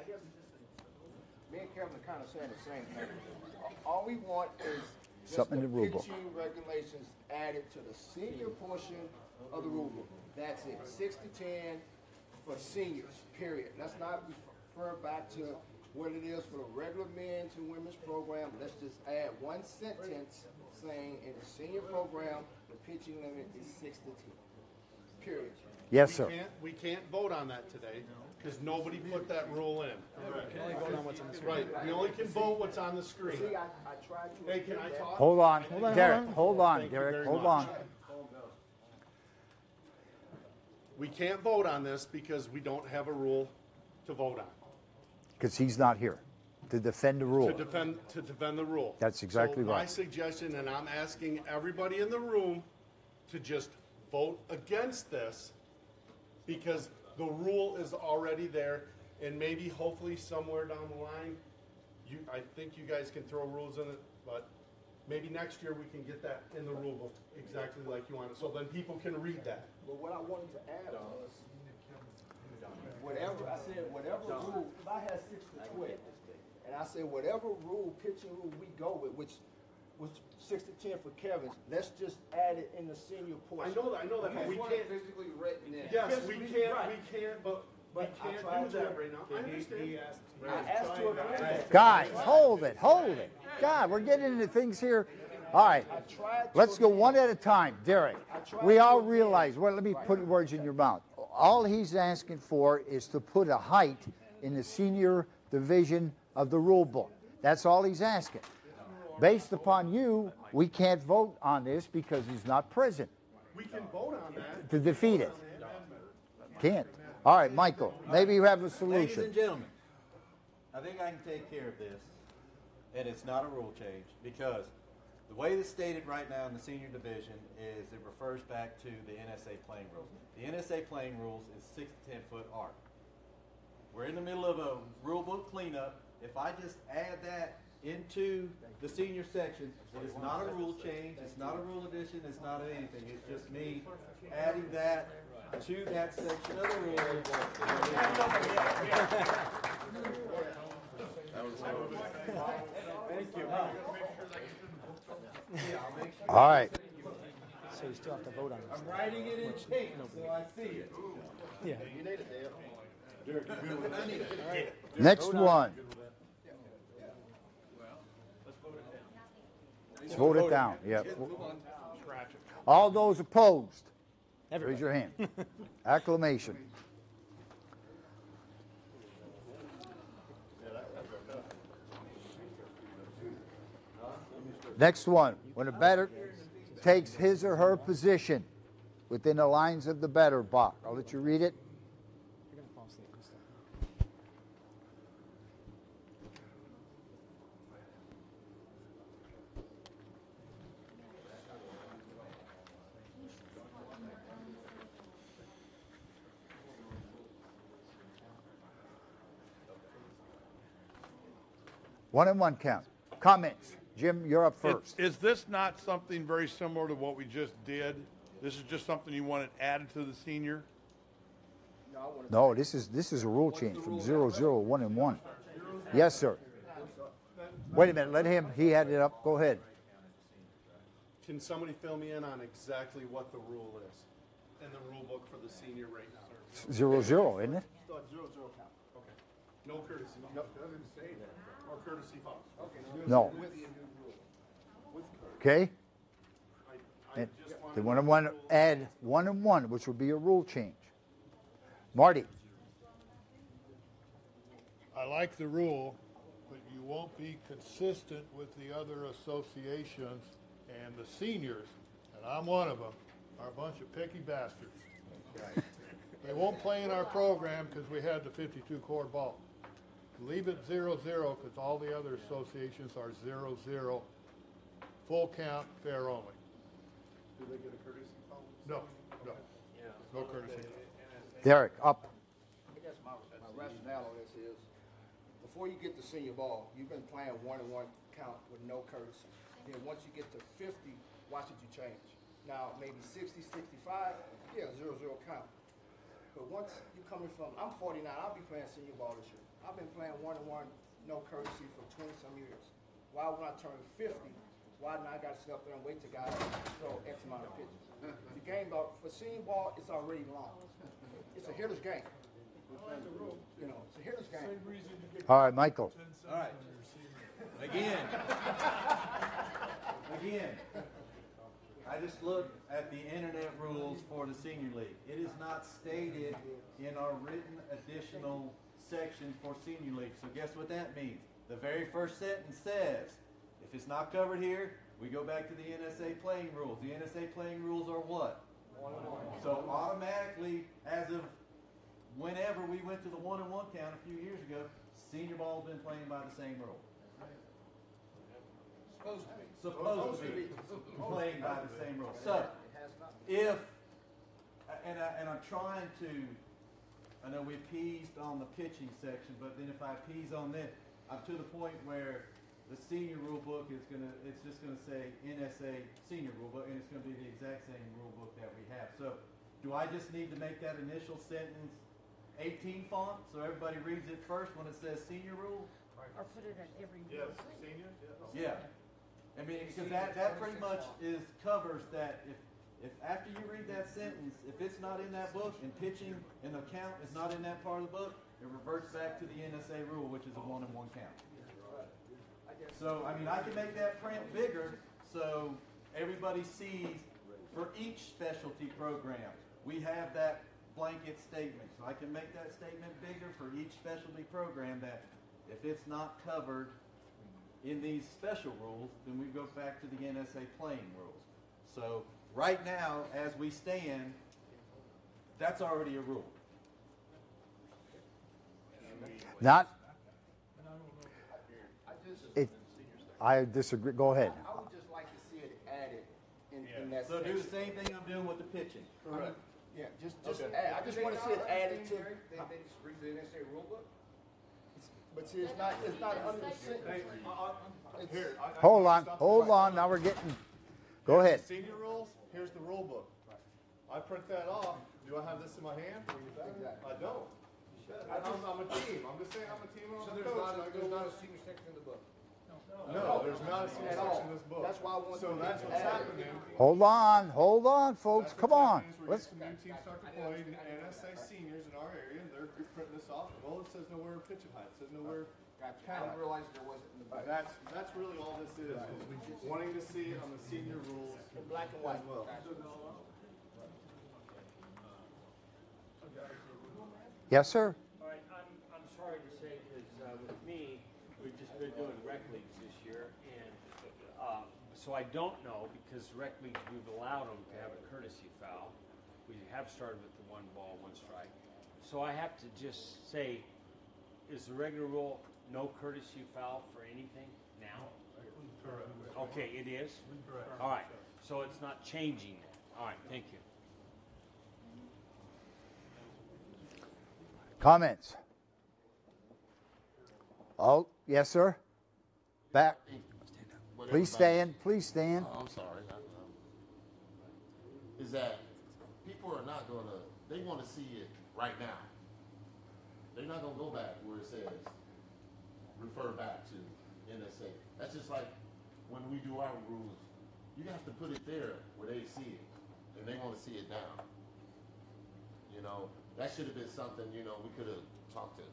I guess me and Kevin are kind of saying the same thing. All we want is just Something in the rule book. pitching regulations added to the senior portion of the rule book. That's it. 6 to 10 for seniors, period. Let's not refer back to what it is for the regular men's and women's program. Let's just add one sentence saying in the senior program, the pitching limit is 6 to 10. Period. Yes, sir. We can't vote on that today because nobody put that rule in. We can only vote on what's on the screen. Right. We only can vote what's on the screen. See, I tried to. Hey, can I talk? Hold on, Derek. Thank Hold you on, very Derek. Hold much. on. We can't vote on this because we don't have a rule to vote on. Because he's not here to defend the rule. To defend the rule. That's exactly so my right. suggestion, and I'm asking everybody in the room to just vote against this because the rule is already there, and maybe hopefully somewhere down the line, I think you guys can throw rules in it, but maybe next year we can get that in the rule book exactly like you want it, so then people can read that. But what I wanted to add was, whatever rule, if I had 6 to 12, and I said whatever rule, pitching rule we go with, which was 6 to 10 for Kevin's, let's just add it in the senior portion. I know that, but we can't physically written in. Yes, we can't, but we can't do that right now. I understand. I asked to agree with that. Guys, hold it. God, we're getting into things here. All right, let's go one at a time. Derek, we all realize, well, let me put words in your mouth. All he's asking for is to put a height in the senior division of the rule book. That's all he's asking. Based upon you, we can't vote on this because he's not present. We can vote on that. To defeat it. Can't. All right, Michael, maybe you have a solution. Ladies and gentlemen, I think I can take care of this, and it's not a rule change, because the way it's stated right now in the senior division is it refers back to the NSA playing rules. The NSA playing rules is 6 to 10 foot arc. We're in the middle of a rule book cleanup. If I just add that into the senior section, it's not a rule change, it's not a rule addition, it's not anything. It's just me adding that to that section of the rule. Thank you. All right. So you still have to vote on this. I'm writing it in pink, so I see it. Yeah. You need it, Dale. Derek, you good with that? I need it. Next one. Let's vote it down. Yeah. All those opposed, raise your hand. Acclamation. Next one. When a batter takes his or her position within the lines of the batter box. I'll let you read it. You're going to fall asleep. One and one count. Comments. Jim, you're up first. Is this not something very similar to what we just did? This is just something you wanted added to the senior? No, this is a rule change from 0-0, 1 and 1. Yes, sir. Wait a minute. Let him. He had it up. Go ahead. Can somebody fill me in on exactly what the rule is in the rule book for the senior right now? 0-0, isn't it? 0-0 count. Okay. No courtesy. No, doesn't say that. Or courtesy fouls. Okay. No. Okay. And they want to add 1 and 1, which would be a rule change. Marty. I like the rule, but you won't be consistent with the other associations, and the seniors, and I'm one of them, are a bunch of picky bastards. They won't play in our program because we had the 52 core ball. Leave it 0-0 because all the other associations are 0-0. Full count, fair only. Do they get a courtesy foul? No. No courtesy. Derek, up. I guess my rationale on this is, before you get to senior ball, you've been playing 1-1 count with no courtesy. Then once you get to 50, watch it you change. Now, maybe 60, 65, yeah, 0-0 count. But once you're coming from, I'm 49, I'll be playing senior ball this year. I've been playing 1-1, no courtesy for 20-some years. Why when I turn 50, why didn't I got to sit up there and wait till guys throw X amount of pitches? The game, for senior ball, it's already long. It's a hitter's game. You know, it's a hitter's game. All right, Michael. All right. Again, I I just looked at the internet rules for the senior league. It is not stated in our written additional section for senior league. So guess what that means? The very first sentence says, if it's not covered here, we go back to the NSA playing rules. The NSA playing rules are what? 1-on-1. So automatically, as of whenever we went to the 1-on-1 count a few years ago, senior ball's been playing by the same rule. Supposed to be playing by the same rule. So, if, and I'm trying to, I know we appeased on the pitching section, but then if I appease on this, I'm to the point where the senior rule book is it's just gonna say NSA senior rule book, and it's gonna be the exact same rule book that we have. So, do I just need to make that initial sentence 18 font so everybody reads it first when it says senior rule? Or put it in every. Yes, senior? Yeah. I mean, because that pretty much covers that if after you read that sentence, if it's not in that book and pitching and the count is not in that part of the book, it reverts back to the NSA rule, which is a 1-on-1 count. So, I mean, I can make that print bigger so everybody sees for each specialty program, we have that blanket statement. So I can make that statement bigger for each specialty program that if it's not covered in these special rules, then we go back to the NSA playing rules. So right now, as we stand, that's already a rule. Not. I disagree. Go ahead. I would just like to see it added in that So section. do the same thing I'm doing with the pitching. Correct. Yeah, just Okay. add. I just want to see it added to. They just read the NSA rule book? But see, it's not under the sentence. Here, Hold on. Now we're getting. Go ahead. Senior rules, here's the rule book. I print that off. Do I have this in my hand? I don't. I'm a team. I'm just saying I'm a team and So I'm a there's coach. not a senior section in the book. No, there's not a senior At section all. in this book. That's why I want So to that's add what's it. happening. Hold on, folks. Come on. Let's. Let's. Some new teams start to play NSA seniors in our area, and they're printing this off. Well, it says nowhere pitching height. It says nowhere. Gotcha. I didn't realize there wasn't in the book. That's really all this is wanting to see it on the senior rules In black and white. as well. Yes, sir. All right, I'm sorry to say, because with me, we've just been doing rec leagues this year, and so I don't know, because rec leagues, we've allowed them to have a courtesy foul. We have started with the 1 ball, 1 strike. So I have to just say, is the regular rule no courtesy foul for anything now? Correct. Okay, it is? Correct. All right, so it's not changing that. All right, thank you. Comments? Oh, yes, sir. Back. Please stand. Please stand. Oh, I'm sorry. Is that people are not going to, they want to see it right now. They're not going to go back where it says, refer back to NSA. That's just like when we do our rules. You have to put it there where they see it, and they want to see it now. You know, that should have been something, you know, we could have talked to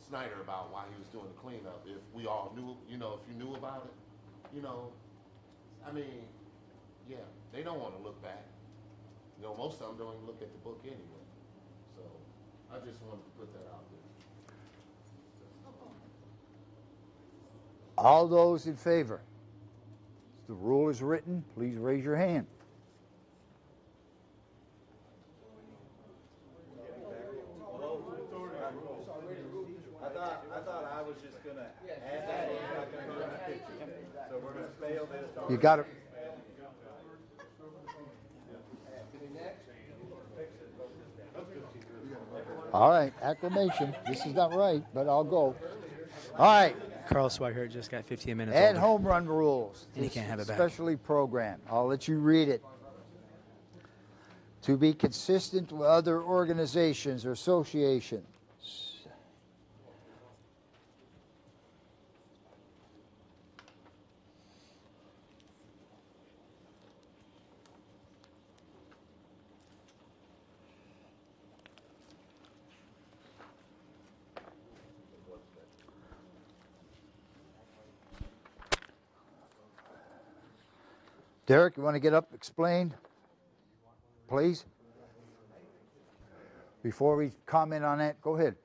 Snyder about why he was doing the cleanup. If we all knew, you know, if you knew about it, you know, I mean, yeah, they don't want to look back. You know, most of them don't even look at the book anyway. So I just wanted to put that out there. All those in favor? The rule is written. Please raise your hand. I thought I was just going to add that in if I can put it in the picture. So we're going to fail this. You got it. All right, acclamation. This is not right, but I'll go. All right. Carl Swihart just got 15 minutes. Add older. home run rules. And he can't have it back. Specially program. I'll let you read it. To be consistent with other organizations or associations. Derek, you want to get up, explain, please? Before we comment on that, go ahead.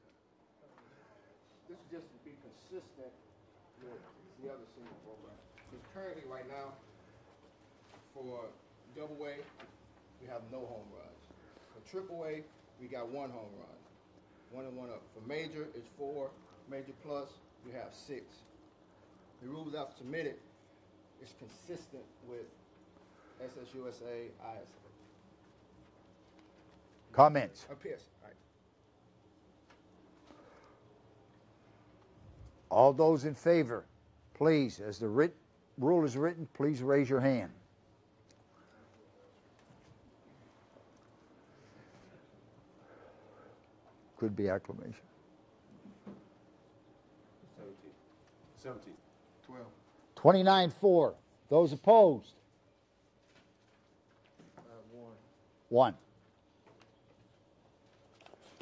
This is just to be consistent with the other senior program. Because currently, right now, for double A, we have no home runs. For triple A, we got 1 home run. 1 and 1 up. For major, it's 4. Major plus, we have 6. The rules I've submitted is consistent with SSUSA, ISA. Comments? Yes. All right. All those in favor, please, as the rule is written, please raise your hand. Could be acclamation. 17. 12. 29-4. Those opposed? 1.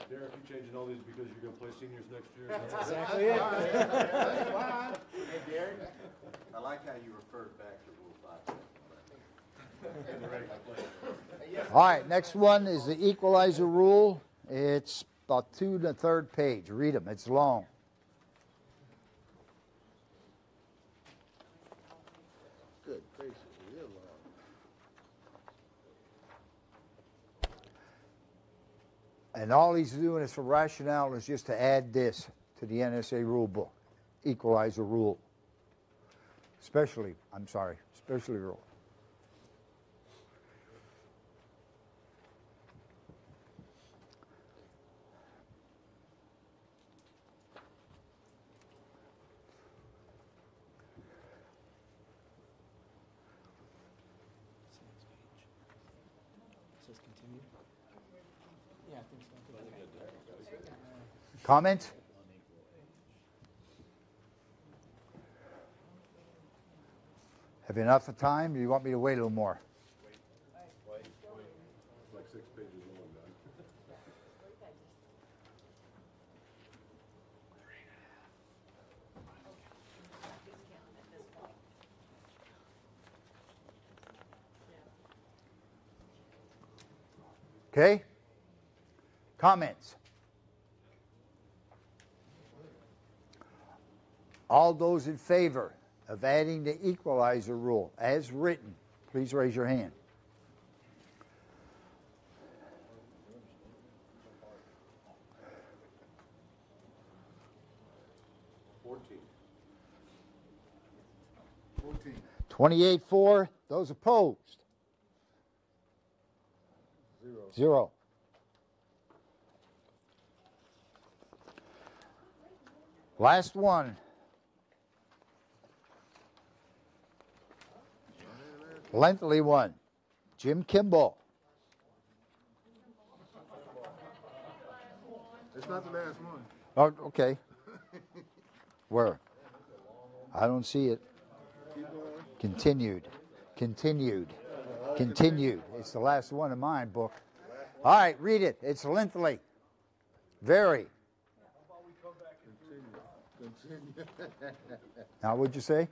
Derek, you changing all these because you're going to play seniors next year? That's exactly it. That's fine. Hey, Derek, I like how you referred back to Rule 5. And they're ready to play. All right, next one is the equalizer rule. It's about 2 to the 3rd page. Read them. It's long. Good gracious, real long. And all he's doing is for rationale is just to add this to the NSA rule book. Equalizer rule. Specialty rule. Says continue. Yeah, I think so. Comment? Have you enough of time? Or do you want me to wait a little more? It's like 6 pages long, man. Okay? Comments? All those in favor of adding the equalizer rule as written, please raise your hand. $14. 28-4. Those opposed? 0. Last one. Lengthy one. Jim Kimball. It's not the last one. Oh, okay. Where? I don't see it. Continued. Continued. Continued. It's the last one in my book. All right, read it. It's lengthy. Very. Continue. Now, what'd you say?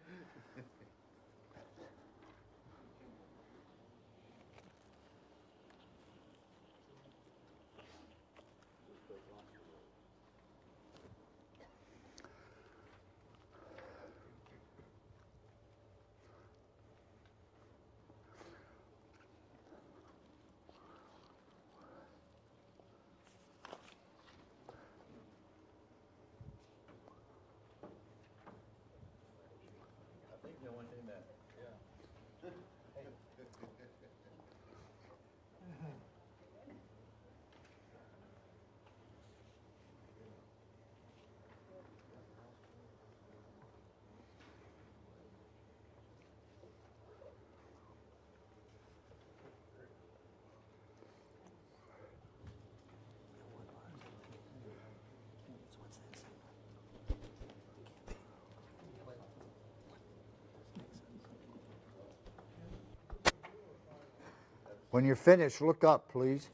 When you're finished, look up, please.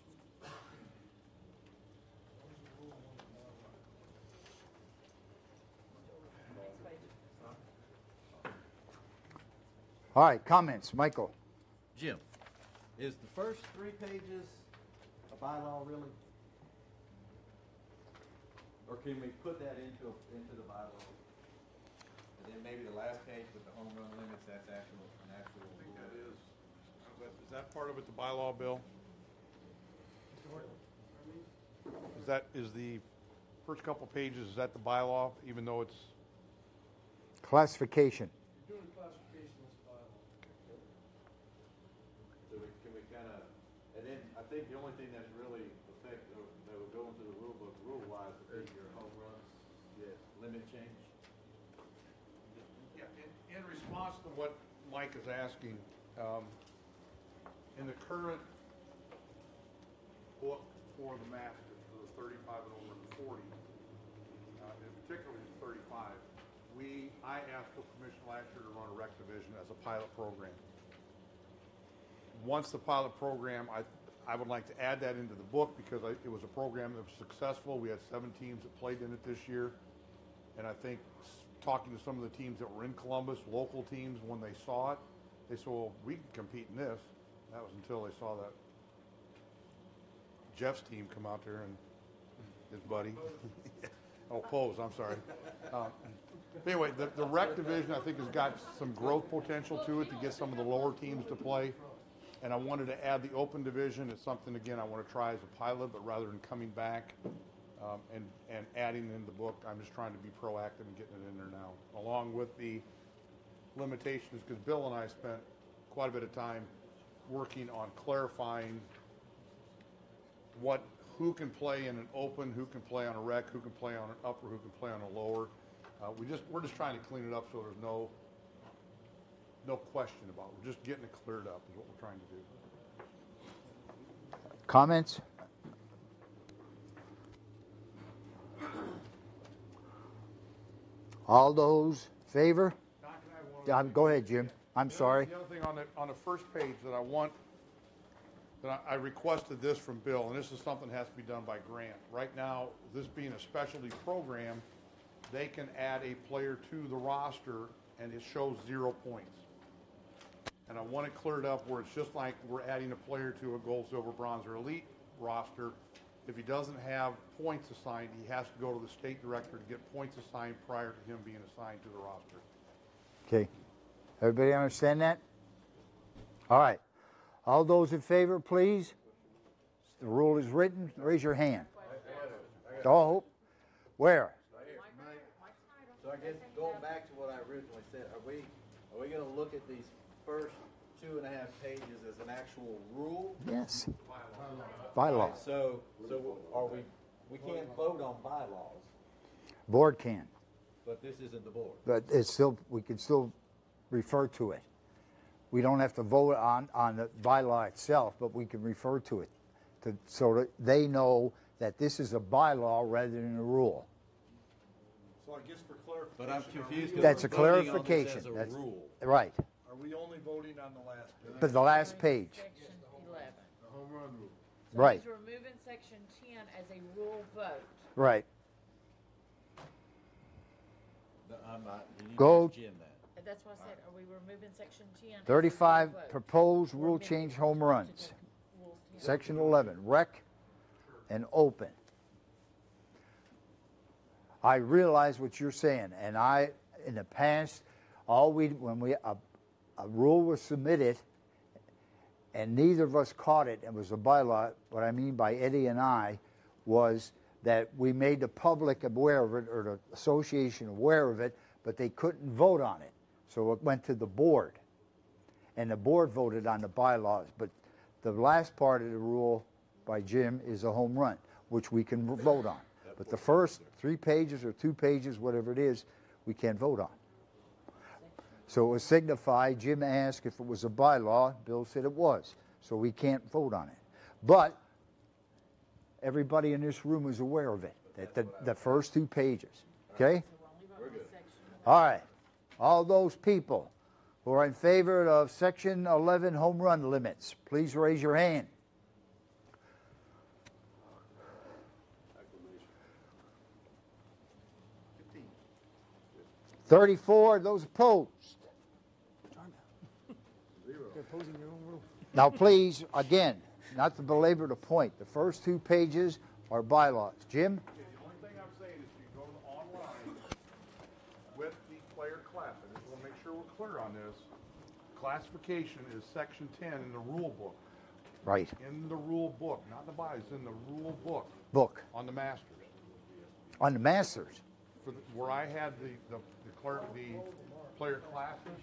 All right, comments, Michael. Jim, is the first 3 pages a bylaw really? Or can we put that into the bylaw? And then maybe the last page with the home run limits, that's an actual. I think that is that part of it, the bylaw, Bill? Is the first couple pages, is that the bylaw, even though it's? Classification. You're doing classification as a bylaw. So can we kind of, and then I think the only thing that's really affected, that would go into the rule book rule-wise would be your home runs, limit change. Yeah, in response to what Mike is asking, in the current book for the Masters, for the 35 and over and 40, and particularly the 35, I asked for permission last year to run a rec division as a pilot program. Once the pilot program, I would like to add that into the book because it was a program that was successful. We had 7 teams that played in it this year. And I think talking to some of the teams that were in Columbus, local teams, when they saw it, they said, well, we can compete in this. And that was until they saw that Jeff's team come out there and his buddy. Oh, Pose, I'm sorry. Anyway, the rec division, I think, has got some growth potential to it to get some of the lower teams to play. And I wanted to add the open division. It's something, again, I want to try as a pilot, but rather than coming back and adding in the book, I'm just trying to be proactive and getting it in there now, along with the limitations, because Bill and I spent quite a bit of time working on clarifying who can play in an open, who can play on a rec, who can play on an upper, who can play on a lower. We're just trying to clean it up so there's no question about it. We're just getting it cleared up is what we're trying to do. Comments? All those in favor? Go ahead, Jim. I'm sorry. The other thing on the first page that I requested this from Bill, and this is something that has to be done by grant. Right now, this being a specialty program, they can add a player to the roster and it shows 0 points. And I want it cleared up where it's just like we're adding a player to a gold, silver, bronze, or elite roster. If he doesn't have points assigned, he has to go to the state director to get points assigned prior to him being assigned to the roster. Okay. Everybody understand that? All right. All those in favor, please. The rule is written. Raise your hand. Oh, where? So I guess going back to what I originally said, are we going to look at these first 2.5 pages as an actual rule? Yes. Bylaw. So are we can't vote on bylaws. Board can. But this isn't the board. But we can still refer to it. We don't have to vote on the bylaw itself, but we can refer to it so that they know that this is a bylaw rather than a rule. So I guess for clarification. But I'm confused. That's a clarification. That's a rule. Right. Are we only voting on the last page? But the last page. Section 11. The home run rule. So right. He's removing section 10 as a rule vote. Right. I'm not. You need Go. to Jim that. That's why I said, are we removing section 10? as a 35 rule vote? proposed rule change home runs. Section 11, rec and open. I realize what you're saying, and in the past, when a rule was submitted, and neither of us caught it, and was a bylaw. What I mean by Eddie and I was that we made the public aware of it, or the association aware of it, but they couldn't vote on it. So it went to the board, and the board voted on the bylaws. But the last part of the rule by Jim is a home run, which we can vote on. But the first 3 pages or 2 pages, whatever it is, we can't vote on. So it was signified. Jim asked if it was a bylaw. Bill said it was. So we can't vote on it. But everybody in this room is aware of it, that the first 2 pages. Okay? All right. All those people who are in favor of Section 11 home run limits, please raise your hand. .34, those opposed. imposing your own rule. Now, please, again, not to belabor the point, the first 2 pages are bylaws. Jim? The only thing I'm saying is you go online with the player class. I just want to make sure we're clear on this. Classification is section 10 in the rule book. Right. In the rule book, not the bylaws, in the rule book. Book. On the masters. On the masters. Where I had the player classes,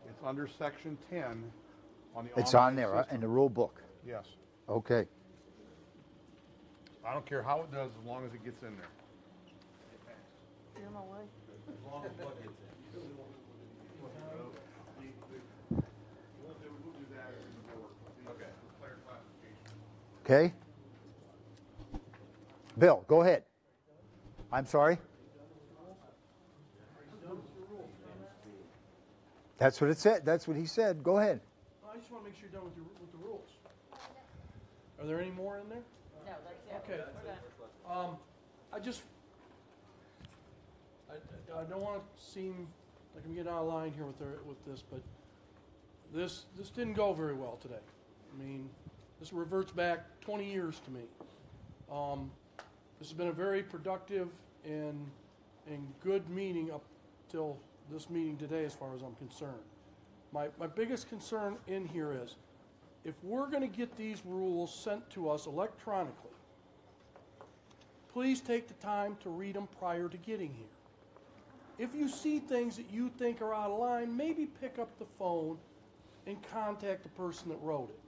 it's under section 10 on the It's online on there system. in the rule book. Yes. Okay. I don't care how it does as long as it gets in there. You're in my way. As long as what gets in. Okay. Player classification. Okay? Bill, go ahead. I'm sorry? That's what it said. That's what he said. Go ahead. I just want to make sure you're done with the rules. Are there any more in there? No, that's it. Okay. We're done. I don't want to seem like I'm getting out of line here with this, but this didn't go very well today. I mean, this reverts back 20 years to me. This has been a very productive and good meeting up till this meeting today, as far as I'm concerned. My biggest concern in here is, if we're going to get these rules sent to us electronically, please take the time to read them prior to getting here. If you see things that you think are out of line, maybe pick up the phone and contact the person that wrote it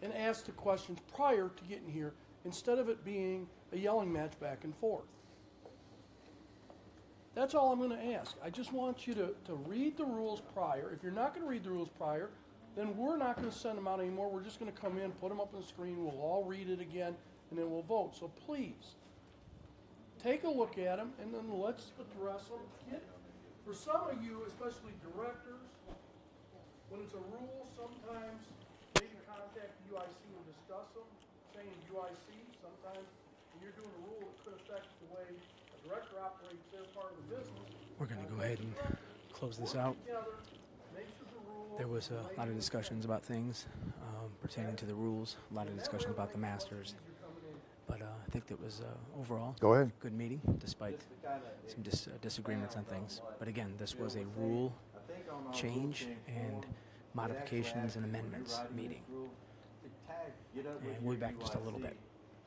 and ask the questions prior to getting here, instead of it being a yelling match back and forth. That's all I'm going to ask. I just want you to read the rules prior. If you're not going to read the rules prior, then we're not going to send them out anymore. We're just going to come in, put them up on the screen, we'll all read it again, and then we'll vote. So please, take a look at them, and then let's address them. For some of you, especially directors, when it's a rule, sometimes they can contact the UIC and discuss them, saying UIC. Sometimes when you're doing a rule, it could affect the way a director operates their part of the business. We're going to go ahead and close this out. There was a lot of discussions about things pertaining to the rules, a lot of discussion about the masters. But I think that was overall a good meeting, despite some disagreements on things. But again, this was a rule change and modifications and amendments meeting. And we'll be back just a little bit.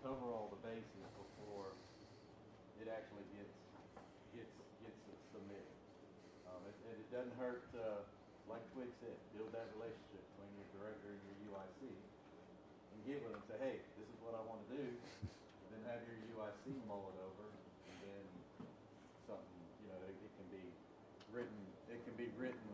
Cover all the bases before it actually gets submitted. It doesn't hurt, like Twig said, build that relationship between your director and your UIC, and get with them. Say, hey, this is what I want to do. And then have your UIC mull it over, and then something. It can be written. It can be written